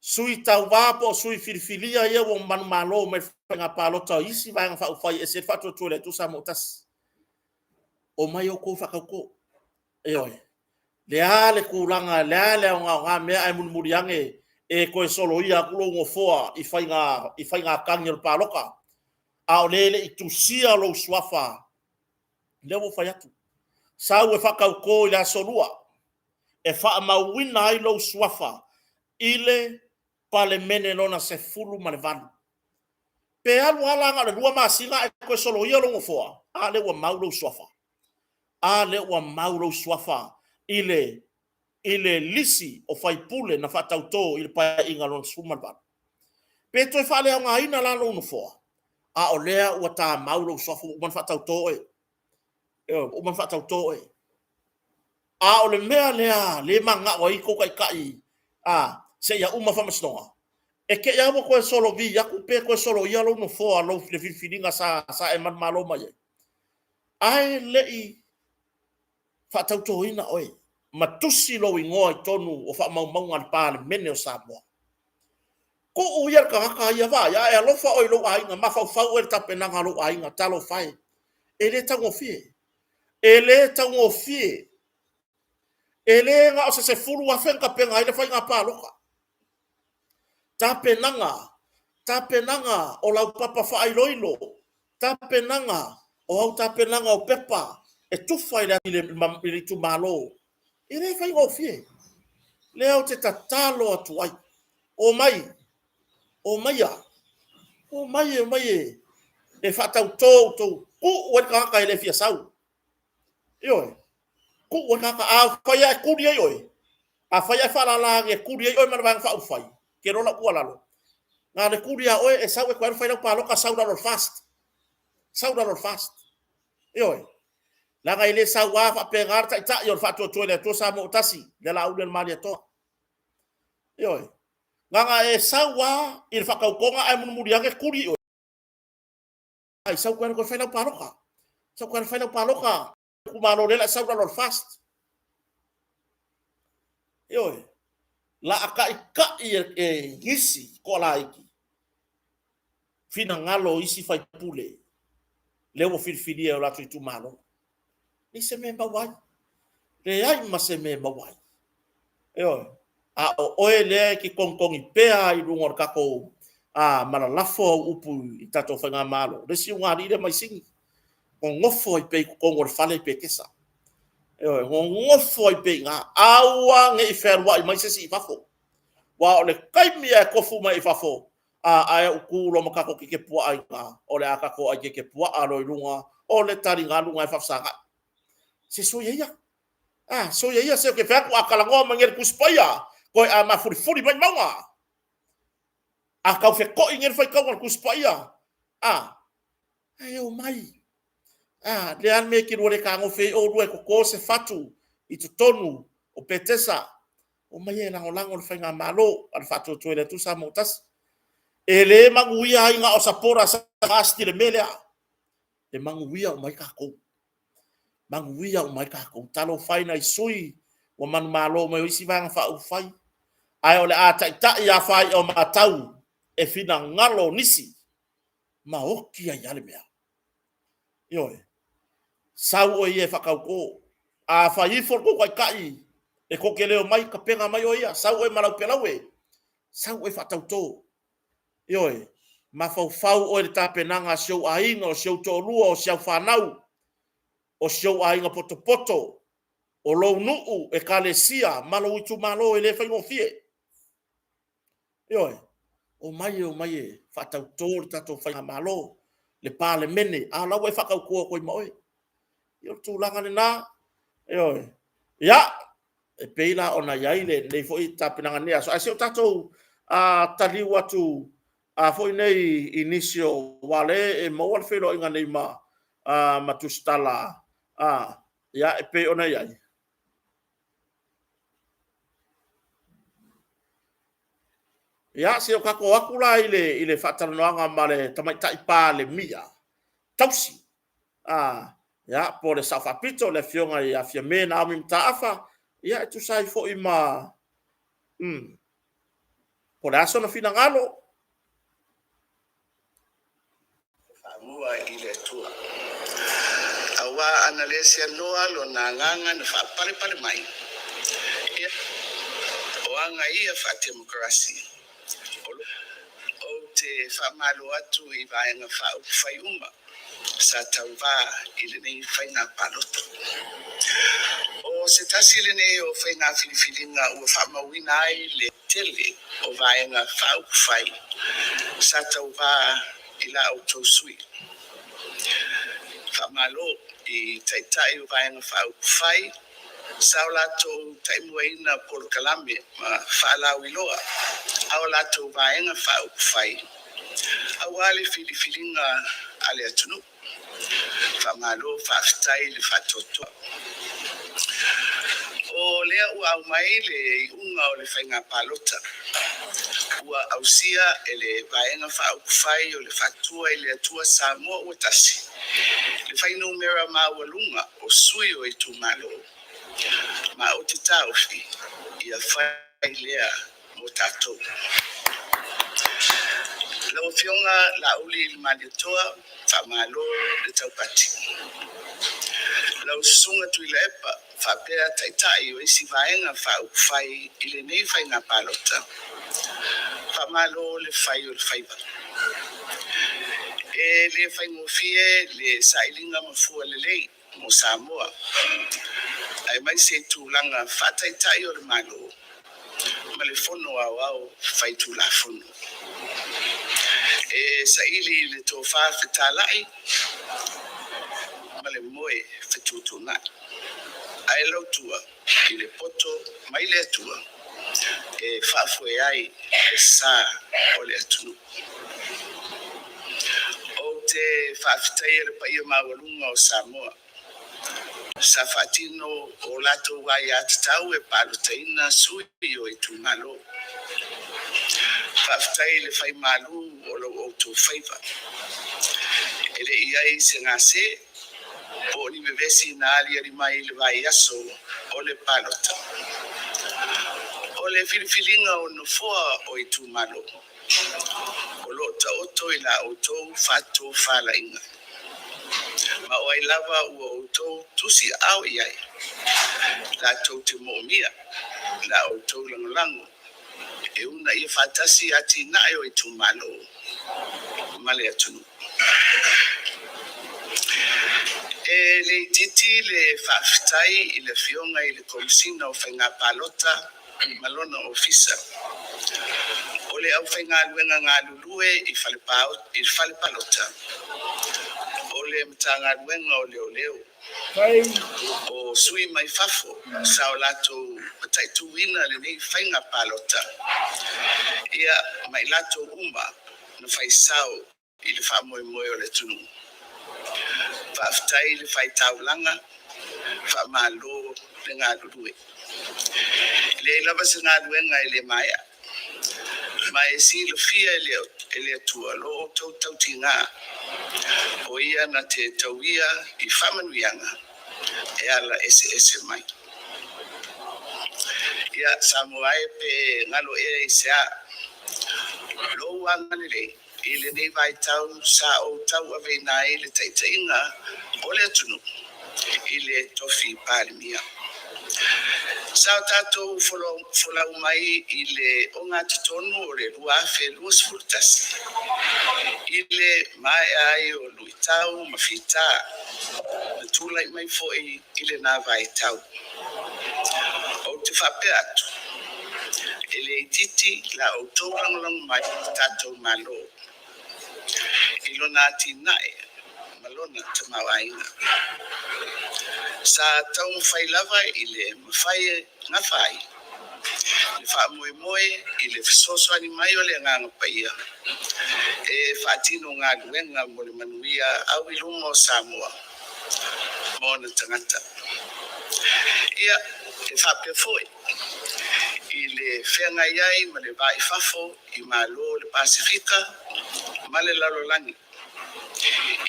sui tau vapo sui filifilia ia wo man malo me fanga palota isi vai fa fai e se fa tu le tu sa motas o mai o ko fa ko le ale kulanga le nga me ai mun muriange e ko solo ia kulo ngo foa i fainga kangel paloka a ole i tu sia lo swafa le wo fayatu sa we fa ko la solua e fa ma wina ai lo swafa ile pale mene lona se fulu malvan pe alu ala nga le dua masinga e ko solo ia lo ngo foa a le wa maulo swafa ile lisi o fai pule na fatauto il pa inga lon sumalban pe to fa le nga ina la no fo o lea o ta maulo swafa o man fatauto o man fatauto o le mea le manga o iko kai se ya uma fa masnoa e ke ya mo ko solo vi ya ku pe ko solo ya lo no fo lo le filinga sa e man malo mai ai le i fatauto ina matusi lo ingoa tonu o fa mau al pa mene o Samoa ko o ia ka ia va ya e lo fa o lo ai nga ma fa o ta pena nga lo ai nga talo fai ele tango fie ele nga o se fulu wa fenka penga ile fa nga pa lo ta penanga o la papa fa ai loilo ta penanga o pepa e tu fai la ile tu malo ele fai ngo fie leo te tatalo atu ai o mai e fatau to ku o ka ele fia sau yo ku o ka fai a ku dia yo a fai a fala la e ku dia yo man van fa fai ke rola ku ala lo na le ku dia o e sau e ku fai la pa lo ka sau da fast yo la ga ile sa wa fa pegar ta yo fa to le to sa mo tasi de la ul mali to yo nga e sa wa il fa ka ko nga ai mun muri ke kuri yo ai sa ko fa la paroka ku ma no le sa da fast yo la aka e ngisi ko la iki fina ngalo isi fai pule lewo filfilia o la tu malo ni se memba wai le ai ma se memba wai yo a o ele ki kongkong i pea i rungor kako a mala lafo upu i tato whanga malo le si unga rire mai singi o ngofo i pe kongor fale pe kesa yo ngofo i pe nga awa nge i ferwa i mai se si fafo wa ole kai mia kofu mai fafo a ai ku lo makako ki ke pua ai ka ole akako ai ke pua alo i runga ole tari nga lunga i fafsanga se so ye ya so ye ya se ke fa ku akala ngo mangel kuspaya ko a ma furi mai mawa a kau fe ko ingin fai kau kuspaya ayo mai le an me ki rore ka ngo fe o rue ko se fatu i tu tonu o petesa o mai e lango le whainga malo al whātua tuele tu sa motas e le manguia inga o sapora sa hasti le melea e manguia o mai kako manguia o mai kako talo whaina i sui o manu malo mai o isi vanga wha whai ai o le a tai a whai o matau e fina ngalo nisi ma oki ai ale mea ioe sau o ie whakauko a whai i forko kai kai e ko ke leo mai ka penga mai o ia sau e malau pelau e sau e fatau to ioe ma fau o le tapenanga show ainga o show to lua o show fanau o show ainga poto o lo nuu e kalesia malo itu malo e le faingo fie ioe o mai e fatau to le tato fainga malo le pale mene a lau e fakau ko moi io tu langa le na ioe ya e peila ona yaile nei foi tapenanga nea so asio tato tali watu foi nei inicio wale e mo wal felo inga nei ma matustala ya e pe ona yai ya se o kako akula ile fatanoanga male tamai tai pa le mia tausi ya por le safapito le fionga ya fiamena mi mtaafa ya tu sai fo ima por aso no fina ngalo mua ile tua awa analesia noa lo na nganga na fa pale mai o anga ia fa demokrasi o te fa malo atu i vai nga fa fai uma sa tauva ile nei fai na paloto o se tasile nei o fai na filifilinga o fa mawina ile tele o vai nga fa fai sa tauva ila autosui famalo i taitai o vai nga fa fai saulato taimuina por kalame ma fala wiloa aulato vai nga fa fai awali filifilinga ale atunu famalo fa style fa toto o lea ua mai le unga o le whainga palota ua ausia ele vaenga whaukufai o le fatua ele atua Samoa ua tasi le whaina umera maa walunga o sui o itu malo ma o te tauwhi ia whai lea mo tatou lau fionga la uli ili malitoa whamalo le taupati lau sunga tuila epa whapea taitai o isi vaenga whaukufai ile nei whainga palota whamalo le whai o le whaiva e le whaingofie le sailinga mafua le lei mo Samoa ai mai se tūlanga whataitai o le malo ma le fono au whai tūla fono e saili le tō whawhetalai ma le moe whetutuna ai lautua i le poto mai le atua e whafue ai e sā o le atunu o te whawhetai e le paia mawalunga o Samoa sa whatino o lato wai atatau e palotaina sui o i tūmalo whawhetai le whai malu o lo o tō whaiva e le iai se ngase o ni bevesi na ali mai le vai aso o le palota o le filifilinga o no foa o i tūmalo. O lo ta oto i la oto whato whala inga. Ma o ai lava ua oto tusi au iai. La tau te mo'omia, la oto langolango. E una ia whatasi ati nai o i tūmalo. Male atunu. E le titi le whaafitai i le fionga i le komisina o whainga palota malona ofisa. O le au whainga luenga ngā lulue i whale palota. O le mtanga luenga o leo leo. O sui mai fafo sa o lato mataitu wina le nei whainga palota. Ia mai lato uma na whaisao i le whamoe moe o le tunu. Whaafitai le whaitaulanga, whamalo le ngā lulue. Le lava se ngā luenga i le maia. Mai si le fia e le atua lo o tau ti ngā. O ia na te tauia i whamanuianga e ala ese mai. Ia Samoae pe ngalo e i sea. Lo wangani le. I le nei vai tau sa o tau ave nai le taitainga o le atunu i le tofi palimia. Sa o tātou whola umai i le o ngā titonu o le ruafe luas furtasi. I le mai ai o lui tau mawhita na tūlai mai fo i le nā vai tau. O te whape atu. E le titi la o tōrangolang mai tātou malo. Ilona ati nae, malona te mawainga. Sa tau mwhai lava i le mwhai ngā whai. Le wha moe moe i le fisosoani mai o le nganga paia. E whaatino ngā luenga mo le manuia au i lumo o Samoa. Mo na tangata. Ia, e whapea foi. I le whenga iai ma le vai fafo i malo le Pasifika ma le lalolangi.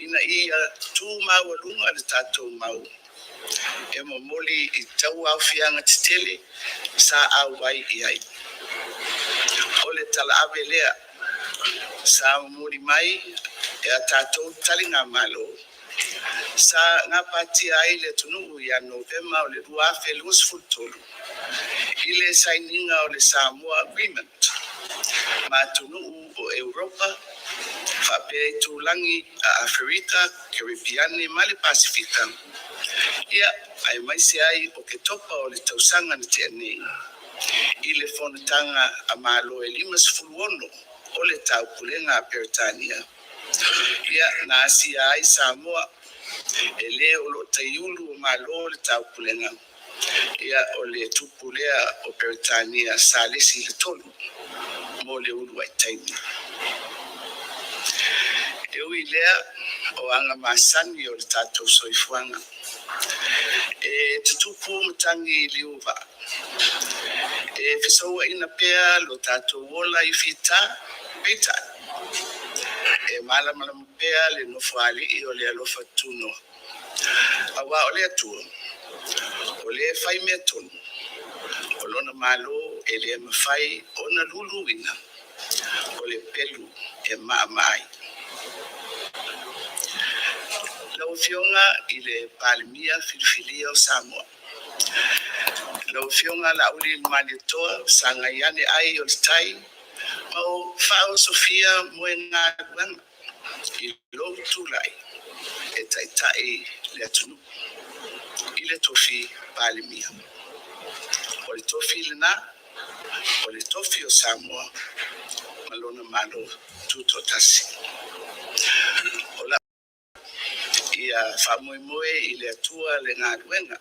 Ina ia tū mau alunga le tātou mau. E mo moli i tau au whianga titele sa au wai iai. O le tala awe lea sa mori mai e a tātou talinga malo. Sa ngā pati ai le tunu ia Novema o le ruafe luas fultolu. I le saininga o le Samoa Agreement. Ma tunu o Europa, whapea i tūlangi a Afrika, Karipiani, ma le Pasifika. Ia, ai mai se ai o ke topa o le tausanga na te anei. I le whonatanga a malo e limas fuluono o le tau pulenga a Peritania. Ia, na asia ai Samoa, e le o lo taiulu o malo le tau pulenga. Ia o le tupulea o Peritania sa lesi le tolu mo le ulu ai taimi. E ui lea o anga masani o le tātou soifuanga. E tutupu matangi liuwa. E fisaua ina pea lo tātou wola i fita peita. E malamala pea le nofuali i o le alofa tuno. Awa o le atua. O le fai mea tonu. O lona malo e le mawhai o na luluina. O le pelu e maamai. Lau fionga i le palimia filifilia o Samoa. Lau fionga la uli malitoa sanga iane ai o tai. Mau whao Sofia moe ngā wanga. I lo tulai e taitai le atunu. I le tofi palimia. O le tofi le na, o le tofi o Samoa, malona malo tutotasi. O la ia whamoemoe i le atua le ngā ruenga.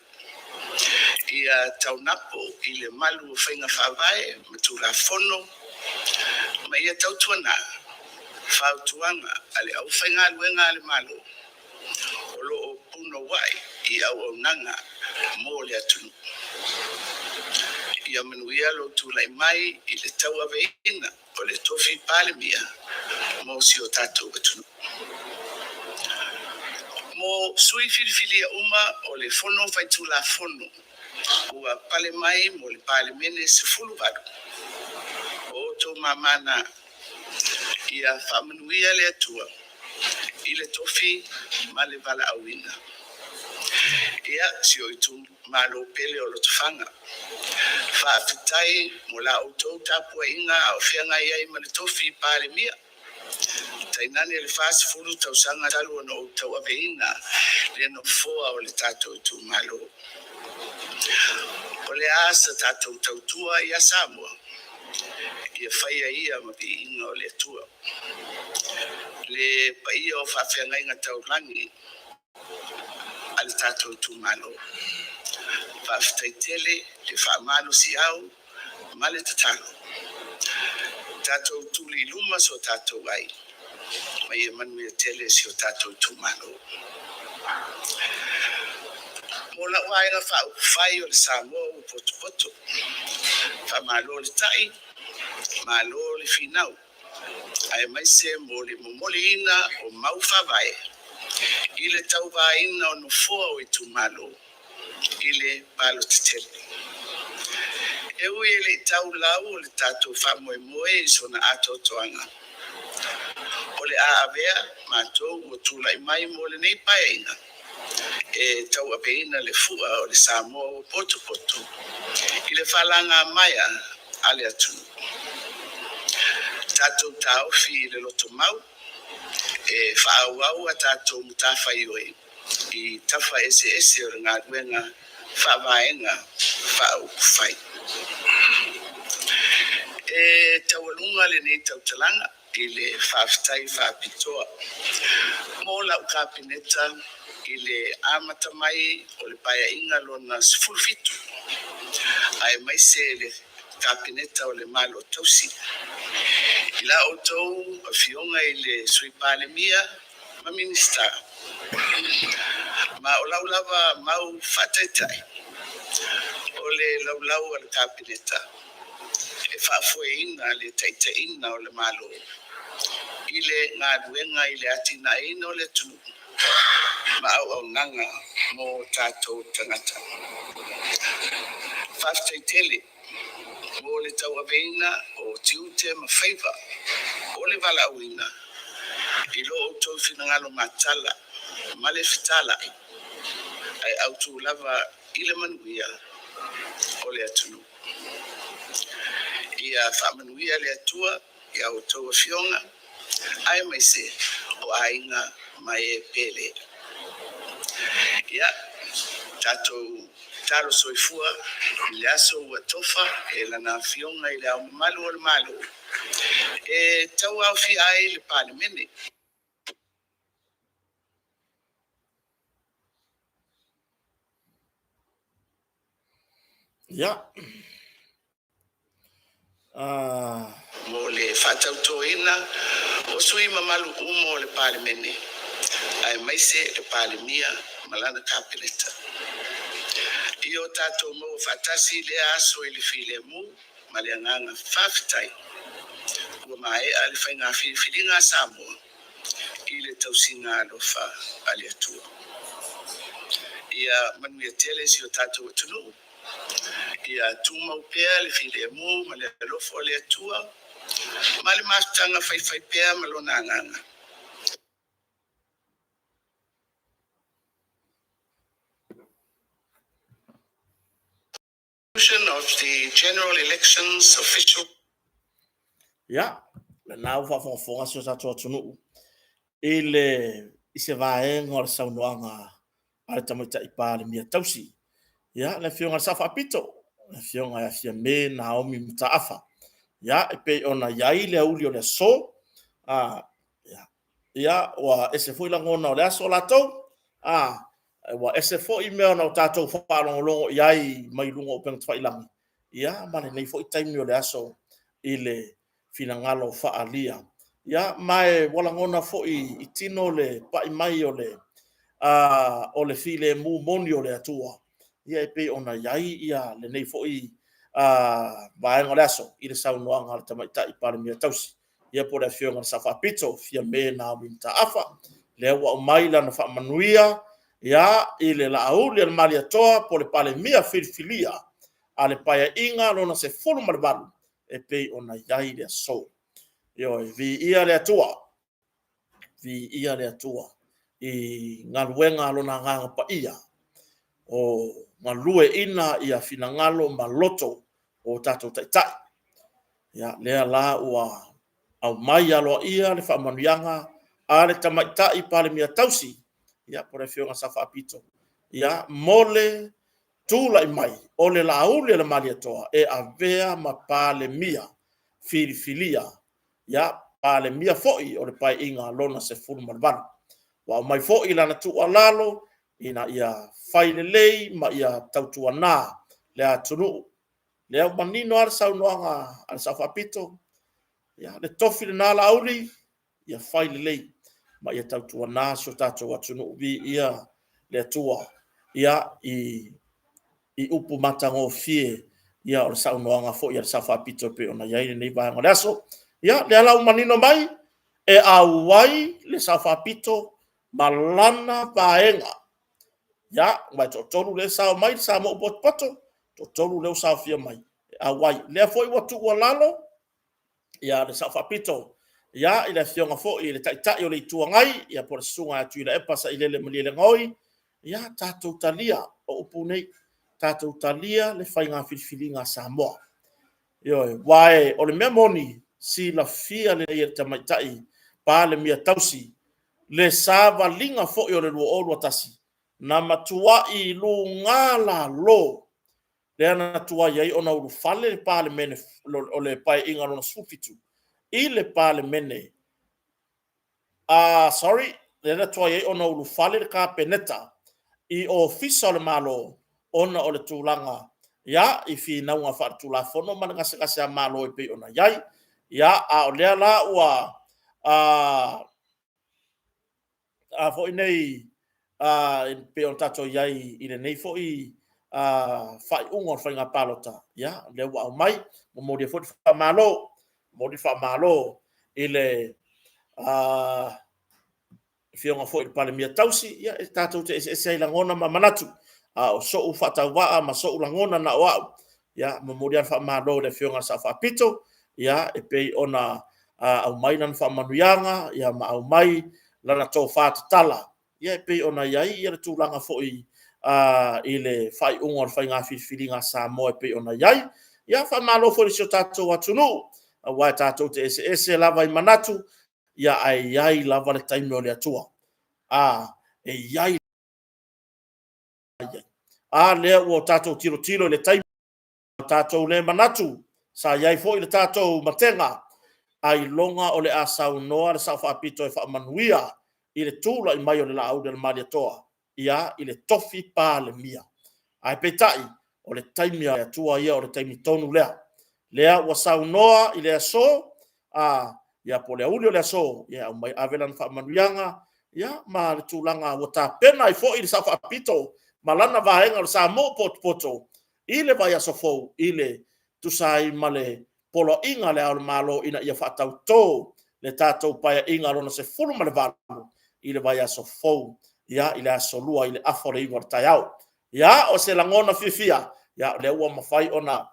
Ia taunapo i le malu whainga whawai, matura fono, ma ia tautuana, whautuanga, ale au whainga ruenga ale malo. O lo o puno wai i au au nanga mo le atunu. Ia manuia lo tūlai mai i le tau aveina o le tofi palimia mo si o tātou atunu. Mo sui filifilia uma o le fono whaitula fono ua pale mai mo le pale mene se fulu vadu. O to mamana ia whamanuia le atua i le tofi ma le vala awina. Ia si o itu malo pele o lo tofanga. Whaafitai mo la autou tapua inga o whianga ia i ma le tofi pale mia. Tainani le fast fulu tau sanga talu no tau aveina le no foa o le tatou tu malo. O le asa tatou tau tua ia Samoa. Ia whaia ia ma pi inga o le tua. Le pa ia o whawhianga inga tau rangi al tatou tu malo. Whawhitai tele le whamalo si au ma le tatalo. Tatou tu li luma so tatou ai. Ma ia manu ia tele si o tatou tu malo. Mola wainga whai o le Samoa o poto. Whamalo le tai, malo le finau. Ai mai se mole ina o mau whawai. Ile tau ina o no fua o i tu malo. Ile palo te tele. E ui ele tau lau o le tatou whamoe i sona ato toanga. O le aavea mātou o tūlai mai mo le nei painga. E tau apeina le fua o le Samoa o poto. I le whalanga maia ale atu. Tatou taofi le loto mau. E whaauau a tatou mutawhai oi. I tafa ese o ngā ruenga whawaenga whaau whai. E taualunga le nei tau talanga. I le whawhitai whapitoa. Mō lau kapineta i le amata mai o le paia inga lona sifulfitu. Ai mai se le kapineta o le malo tausi. I la o tau a fionga i le sui pale mia ma minista. Ma o lau lava mau whataitai. O le lau al kapineta. E whaafoe ina le taita ina o le malo. Ile ngā ruenga i le atina ina o le tunu. Ma au nanga mo tātou tangata. Whaftai tele, mo le tau aveina o tiute ma whaiva, o le wala awina. I lo o tau whinangalo matala, ma le fitala, ai au tu lava i le manuia o le atunu. Ia whamanuia le atua, ia o tau a fionga, ai mai se o ainga mai e pele. Ia, tātou taro soifua, le aso ua tofa, e lana fionga i le au malu o le malu. E tau au fi ai le pale mene. Ya. Mo le whatau toina, o sui mamalu umo le pale mene. Ai maise le pale mia, malana kapineta. Io tato mo fatasi le aso i le file mu, ma le anganga whawhitai. Ua mai ale whainga whiwhiringa Samoa, i le tausinga alofa ale atua. Ia manuia tele si o tato atunu. Ia tumau pea le file mu, ma le alofa ale atua. Ma le mastanga whai pea malona anganga. Of the general elections official. Ya, le nau whafonga si o tatou atunu. I se vaenga o le saunoanga a le tamaita i pāle mia tausi. Ya, le fionga sa whapito. Le fionga ia fia me Naomi Mutaafa. Ya, e pe ona iai le auli o le so. Ya, wa ese fui langona o le aso la tau. Wa ese fo i mea na o tatou whaalongolongo iai mai lunga o penga twailangi. Ya, male nei fo i taimi o le aso i le finangalo whaalia. Ya, mai walangona fo i tino le pai mai o le file mu moni o le atua. Ia e pe ona iai ia le nei fo i vaenga le aso i le saunoanga le tamaita i pale mia tausi. Ia po le fionga sa whapito fia me Naomi Mutaafa. Le ua o mai lana whaamanuia ia i le lauli le mali atoa po le pale mia filifilia a le paia inga lona se fulu ma le valu e pei ona iai le aso. Io vi ia le atua i ngaluenga lona nganga pa ia o malue ina ia finangalo maloto o tatou taitai. Ia lea la ua au mai alo ia le whaamanuianga a le tamaitai pale mia tausi ia pore whionga sa whaapito. Ia mole tūlai mai o le lauli le mali atoa e avea ma pale mia filifilia ia pale mia foi o le pai inga lona se fulu malvanu. Wa mai foi lana tu alalo ina ia failelei ma ia tautuana le atunu le manino ar saunoanga al safapito ya le tofi na lauli ia failelei ma ia tautuana so tato atunu vi ia le tua ia i upu matango fie ia o saunoanga fo ia safapito pe ona ia nei va ngolaso ia le ala manino mai e awai le safapito malana paenga ya mai tolu le sa mai sa mo poto tolu le sa fia mai awai le foi watu walalo ya le safapito ya ile fionga fo ile tai o le tuangai ya por sunga tu ile pasa ile le mele ngoi ya tatu talia o upune tatu talia le fainga filfilinga Samoa yo wai o le memoni si la fia le ia tamaitai pa le mia tausi le sava linga fo o le lo tasi na matua i lu ngala lo le ana tua ia ona u fale pa le mene o le pai inga lona sufitu i le pa le mene sorry le ana tua ia ona u fale ka peneta i official malo ona o le tulanga ya i fi na nga fa tula fono mana se ka malo e pe ona yai ya a o le la ua fo nei pe on tato yai i le nei fo i fai ungo fai nga palota ya le wa mai mo mo de fo fa malo ile fionga fo i pale mia tausi ya tato te se la ngona manatu o so u fata wa ma so u la ngona na wa ya mo mo de fa malo le fionga sa fa pito ya e pe ona au mai nan fa manuianga ya ma au mai lana to fa tala ia pe ona iai ia tu langa foi ile fai ungor fai nga filinga Samoa pe ona iai ia fa malo fo le tato atunu wa tato te ese lava i manatu ia ai lava le time o le atua e iai le o tato tiro le time tato le manatu sa iai fo ile tato matenga ai longa o le asau noa le sa fa pito e fa manuia ile tula i mai o le lau del mali toa ia ile tofi pa le mia ai petai o le taimi a tua ia o le taimi tonu lea wa saunoa ile aso ia po le uli o le aso ia mai avelan fa manuianga ia ma le tulanga wa ta pena i fo ile sa fa pito malana vaenga o sa mo poto ile vai aso fo ile tu sai male polo inga le al malo ina ia fa tau le tatou paia inga lona se fulu ma le valu i le vai aso fou ia i le aso lua i le afo le iwa taiau ia o se langona fifia ia le ua mawhai ona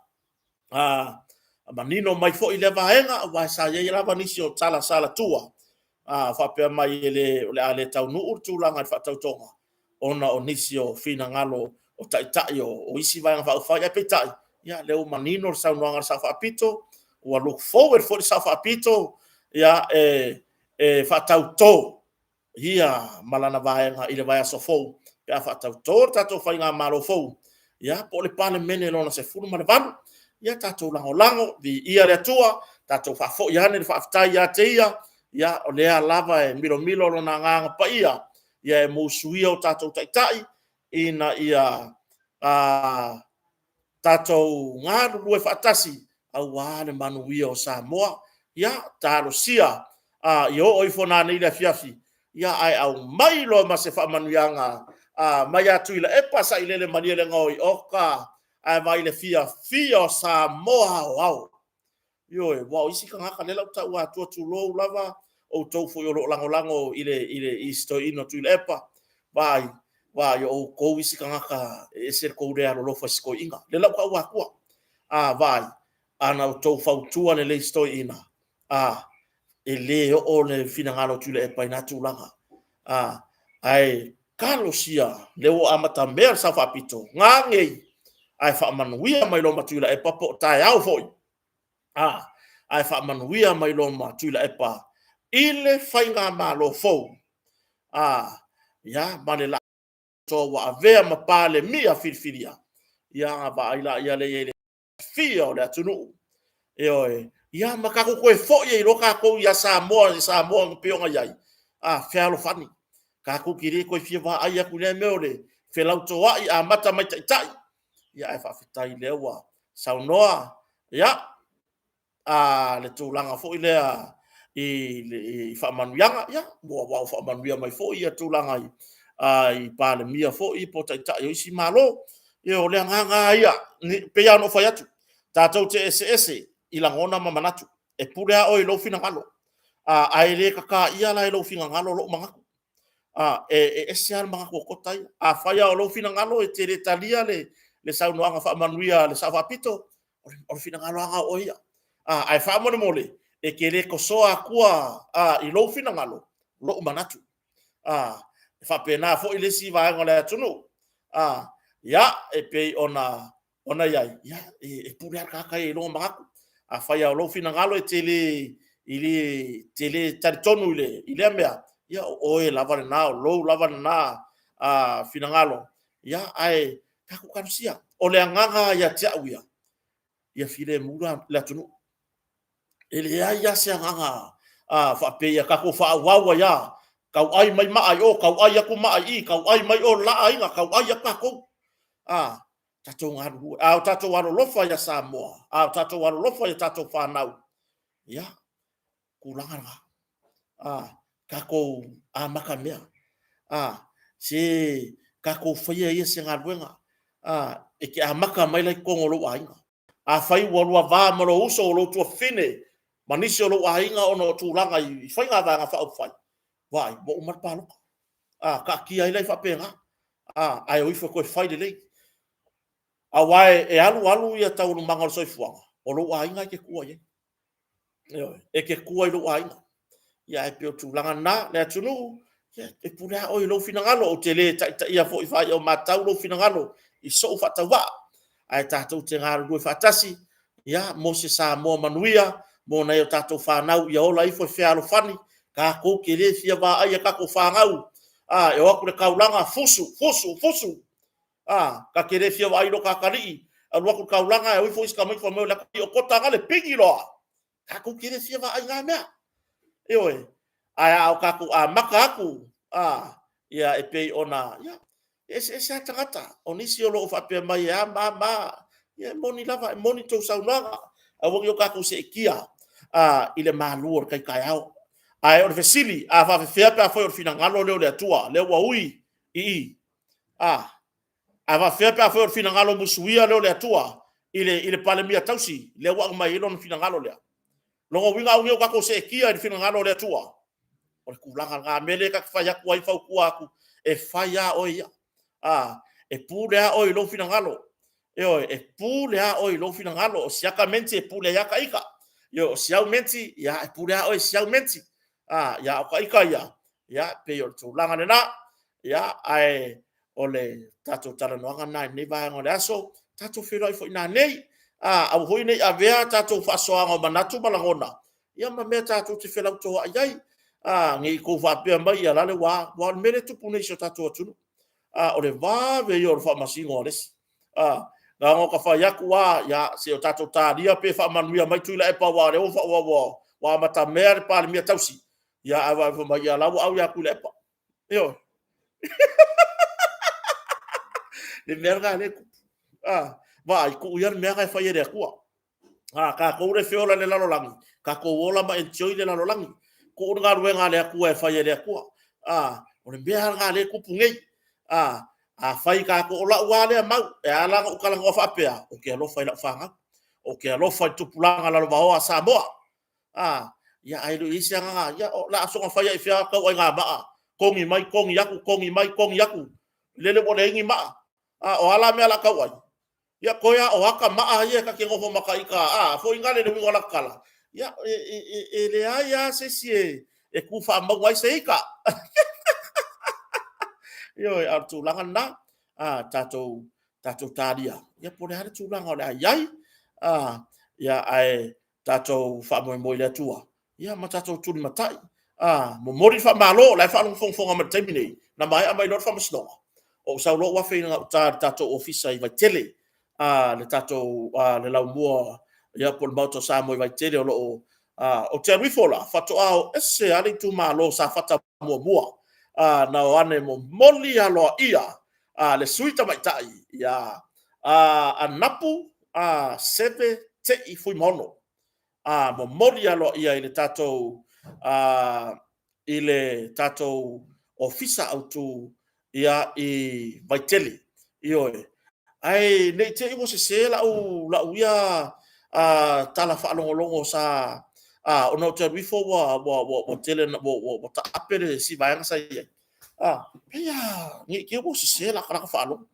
manino mai fo i le vaenga wa sa ia i lava nisi o sala tua whapea mai le ale tau nuu tūlanga i whatautonga ona o nisi o fina ngalo o taitai o isi vaenga whauwhai e peitai ia le ua manino sa unuanga sa whaapito ua look forward for the sa whaapito ia whatauto ia malana vaenga i le vai aso fou pe a whatauto tatou whainga malo fou ia po le pale mene lona se fulu ma le valu ia tatou lango vi ia le atua tatou whafo iane le whaftai ia te ia o lea lava e milo lona nganga pa ia e musuia o tatou taitai ina ia tatou ngāru lue whaatasi au wāne manuia o Samoa ia talo sia i o oifona nei le fiafi ia ai au mai lo ma se whamanuianga mai atu ila e pasa i lele mania le ngoi oka ai mai le fia o Samoa au yo wow isi ka ngaka lela uta ua tu lo lava o tau fo yo lango ile isto ino tu lepa vai wa yo ko isi kangaka e ser ko rea lo fa sko inga le la wa kwa vai ana to fautua le stoi ina ele o le finangalo tule e paina tulanga ai Carlosia le o amata mer sa fa pito ngange ai fa manuia mai lo matula e papo tai au foi ai fa manuia mai lo matula e pa ile fainga malo fo ya male la to wa ave ma pale mia filfilia ya ba ila ya le fio le tunu e ya makako ko fo ye lo ka ko ya Samoa pe nga yai fialo fani ka ko kiri ko fia va aya ku le meole fe lauto wa a mata mai tai ya e fa fitai le wa saunoa ya le tulanga fo ile i fa manuanga ya wa fa manuia mai fo ia tulanga i pale mia fo i pota ta yo si malo e o le nganga ia pe ya no fa ya tu tatou te ese i langona mamanatu e pura o i lo fina ngalo ai le kaka ia la lo fina ngalo lo manga e sial manga ko kotai fa ya lo fina ngalo e te talia le saunoanga fa manuia le sa fa pito o fina ngalo anga o ia ai fa mo mole e ke le ko soa kua i lo fina ngalo lo manatu fa pena fo ile si va ngole tunu ya e pe ona yai ya e pura kaka e lo manga fa ya lo fina ngalo e tele taritonu ile mea ya o e lava na lo lava na fina ngalo ya ai ka ku kansia o le nganga ya tiawia ya file mura la tunu ele ya se nganga fa pe ya ka ko fa wawa ya kau ai mai mai o kau ai aku mai kau ai mai o la ai nga kau ai ka ko tatou ngaru tatou walo lofa ya Samoa tatou walo lofa ya tatou whanau ya kulanga kako maka mea se kako faya ia se ngaruenga e ke maka mai lai kongolo ainga fai walua va maro uso lo tu fine manisi lo ainga ono tulanga i fai nga nga fa fai vai bo umar palo ka ki ai lai fa penga ai o ifo ko fai de lei awai e alu ia tau mangal soi fuanga o lo ainga ke kuai e ke kuai lo ainga ya e pio tulanga na le tunu e pura o lo finangalo o tele ta ia fo fa o matau lo finangalo i so fa tawa ai tatou te ngaru fatasi ya mo se Samoa manuia mo na yo tatou whanau ia ola ifo fialo fani ka ko kere fia ba ai ka ko whangau e o akure kaulanga fusu ka kere fia ai lo ka kali a lo ku kaulanga e ifo iska mai fo mo la o kota ngale pingi lo ka ko kere fia ba ai nga mea e oi ai au ka ku maka aku ya e pe ona ya ese tangata onisi o lo fa pe mai ma ya moni lava moni to saunga a wo yo ka ku se kia ile maluor kai au ai o vesili fa fe pe fo fina ngalo le tua le wa ui va fe pe fo fina ngalo musuia le tua ile palemia tausi le wa mai lo fina ngalo le lo winga u yo ka ku se kia ile fina ngalo le tua o ku langa nga mele ka fa ya ku ai fa ku aku e fa ya o ya e pulea o lo fina ngalo e pulea o lo fina ngalo o siaka menti e pulea ka ika yo siau menti ya e pulea o siau menti ya ka ika ya pe yo tu langa na ya ai ole tato tala no ngana nei ba ngole aso tato filo fo ina nei a hoi nei a vea tato fa so nga manatu malangona ya ma me tato te fela to ai ngi ko fa pe mai ya le wa mele tu pune so tato tu o le va ve yo fa masingo les nga ngo ka fa ya kwa ya se o tato ta dia pe fa manuia mai tu la e pa wa le o fa wa mata mer pa le mia tausi ya ava fa mai ya la au ya ku le pa yo le merga le va ku ya merga fa ye de kwa ka ko re fiola le la lo langi ka ko wola ma enjoy le la lo langi ko nga ruenga le ku e fa ye de kwa o le merga le ku pungei fai ka ko la wale mau e ala ko kala ngo fa pea o ke lo fai la fanga o ke lo fai tu pulanga la ba o Samoa ya ai lu isi nga ya la so nga fai e fia ka o nga ba kongi mai kongi yaku lele mo le ngi ma o ala me ala kawai ya koya o aka ma ia ka ke ngofo makaika fo ingale le ngola kala ya le ya se si e ku fa ma wai se ka yo artu langan na tato tadia ya pole hare tu langa le ai ya ai tato fa mo le tua ya ma tato tu matai mo mori fa malo la fa fong fong ma temine na mai amai not fa masno o sa lo wa fe na tato ofisa i va tele le tato le lau mua ya pol mauto sa mo vai tele o te rifola fa to ao ese ali tu malo sa fata mua na wane mo moli alo ia le suita mai tai ya anapu seve te I fui mono mo moli alo ia ile tato ile tato ofisa autu ia I vaiteli io ai nei te I se la u ia tala fa longo sa ono te rifo wa tele wa ta apere si vai sa ia pia ni ke se la kala fa lo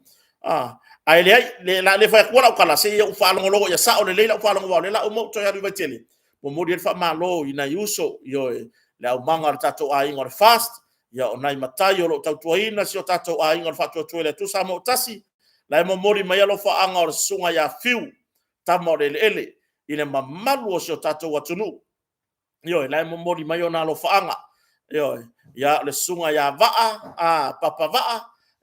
ai le fa ko la kala se u fa longo ya sa o le la fa longo le la o mo to ya vaiteli mo modi fa malo ina yuso yo le au manga tato ai ngor fast ya onai matai o lo tau ina si o tato ai ngor fa tu le tu sa mo tasi la mo mori mai lo fa anga o sunga ya fiu tamo le ele ina mamalu o si o tato watunu yo la mo mori mai ona lo fa anga yo ya le sunga ya va papa va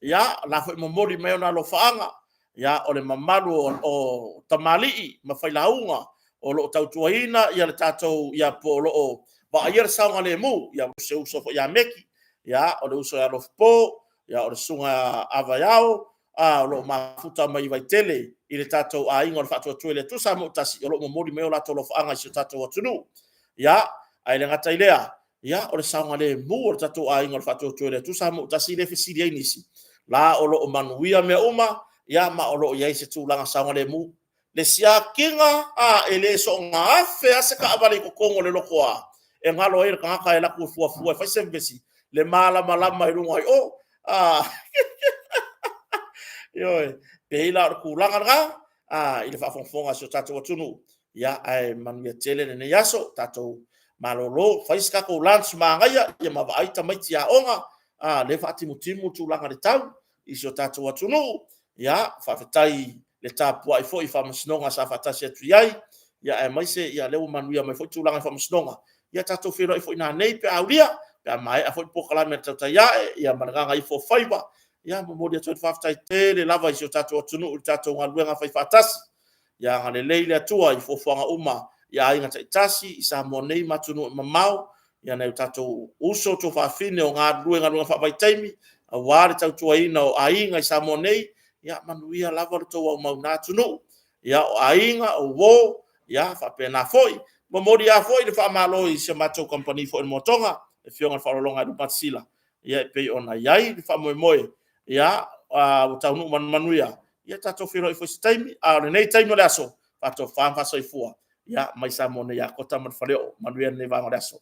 ya la fo mo mori mai ona lo fa anga ya o le mamalu o tamali ma fai launga o lo tautuaina ia le tatou ia po lo ba ayer saunga le mu ia se uso ya meki ya o le uso ya lo po ya o le sunga avayao lo mafuta mai vai tele I le tatou a inga o le fatu atu le tusa mo tasi o lo momori me o la tolo faanga si o tatou atunu ya ai le ngata ilea ya o le saunga le mu o le tatou a inga o le fatu atu le tusa mo tasi le fesiri ainisi la o lo manuia me uma ya ma o lo ia se tūlanga saunga le mu le sia kinga ele so nga fe ase ka avale ko kongo le loko e ngalo e ka ka ela ku fu fa sembesi le mala I runga o yo pe ila ku langa nga ile fa fonga so tato tunu ya ai man ya tele ne yaso tato malolo fa iska ko lans manga ya ma vai ta mai tia onga le fa timu tu langa le tau iso tato tunu ya fa tai le tapu ai foi fa masnonga sa fata se tu yai ya e mai se ya le manuia mai foi tu langa fa masnonga ya tato fero ai foi na nei pe aulia pe mai a foi pokala me tata ya mananga I fo faiba ya mo dia tu fa tai tele lava iso tato tunu tato ngaluenga fa fatasi ya ngale leile atua I fo fanga uma ya inga tasi sa monei matunu mamau ya na tato uso to fa fine o ngaluenga fa vai taimi a wari tau ina o ainga sa monei ya manuia lava to wa mauna tunu ya ainga o wo ya fa pena foi mo modi a foi de fa malo I se mato company fo motonga e fionga fa longa du patsila ya pe ona yai fa moe ya o taunu manuia ya tato firo I fo time a nei time le aso pato fa so I fua ya mai sa mone ya kota man faleo manuia ne va ngore aso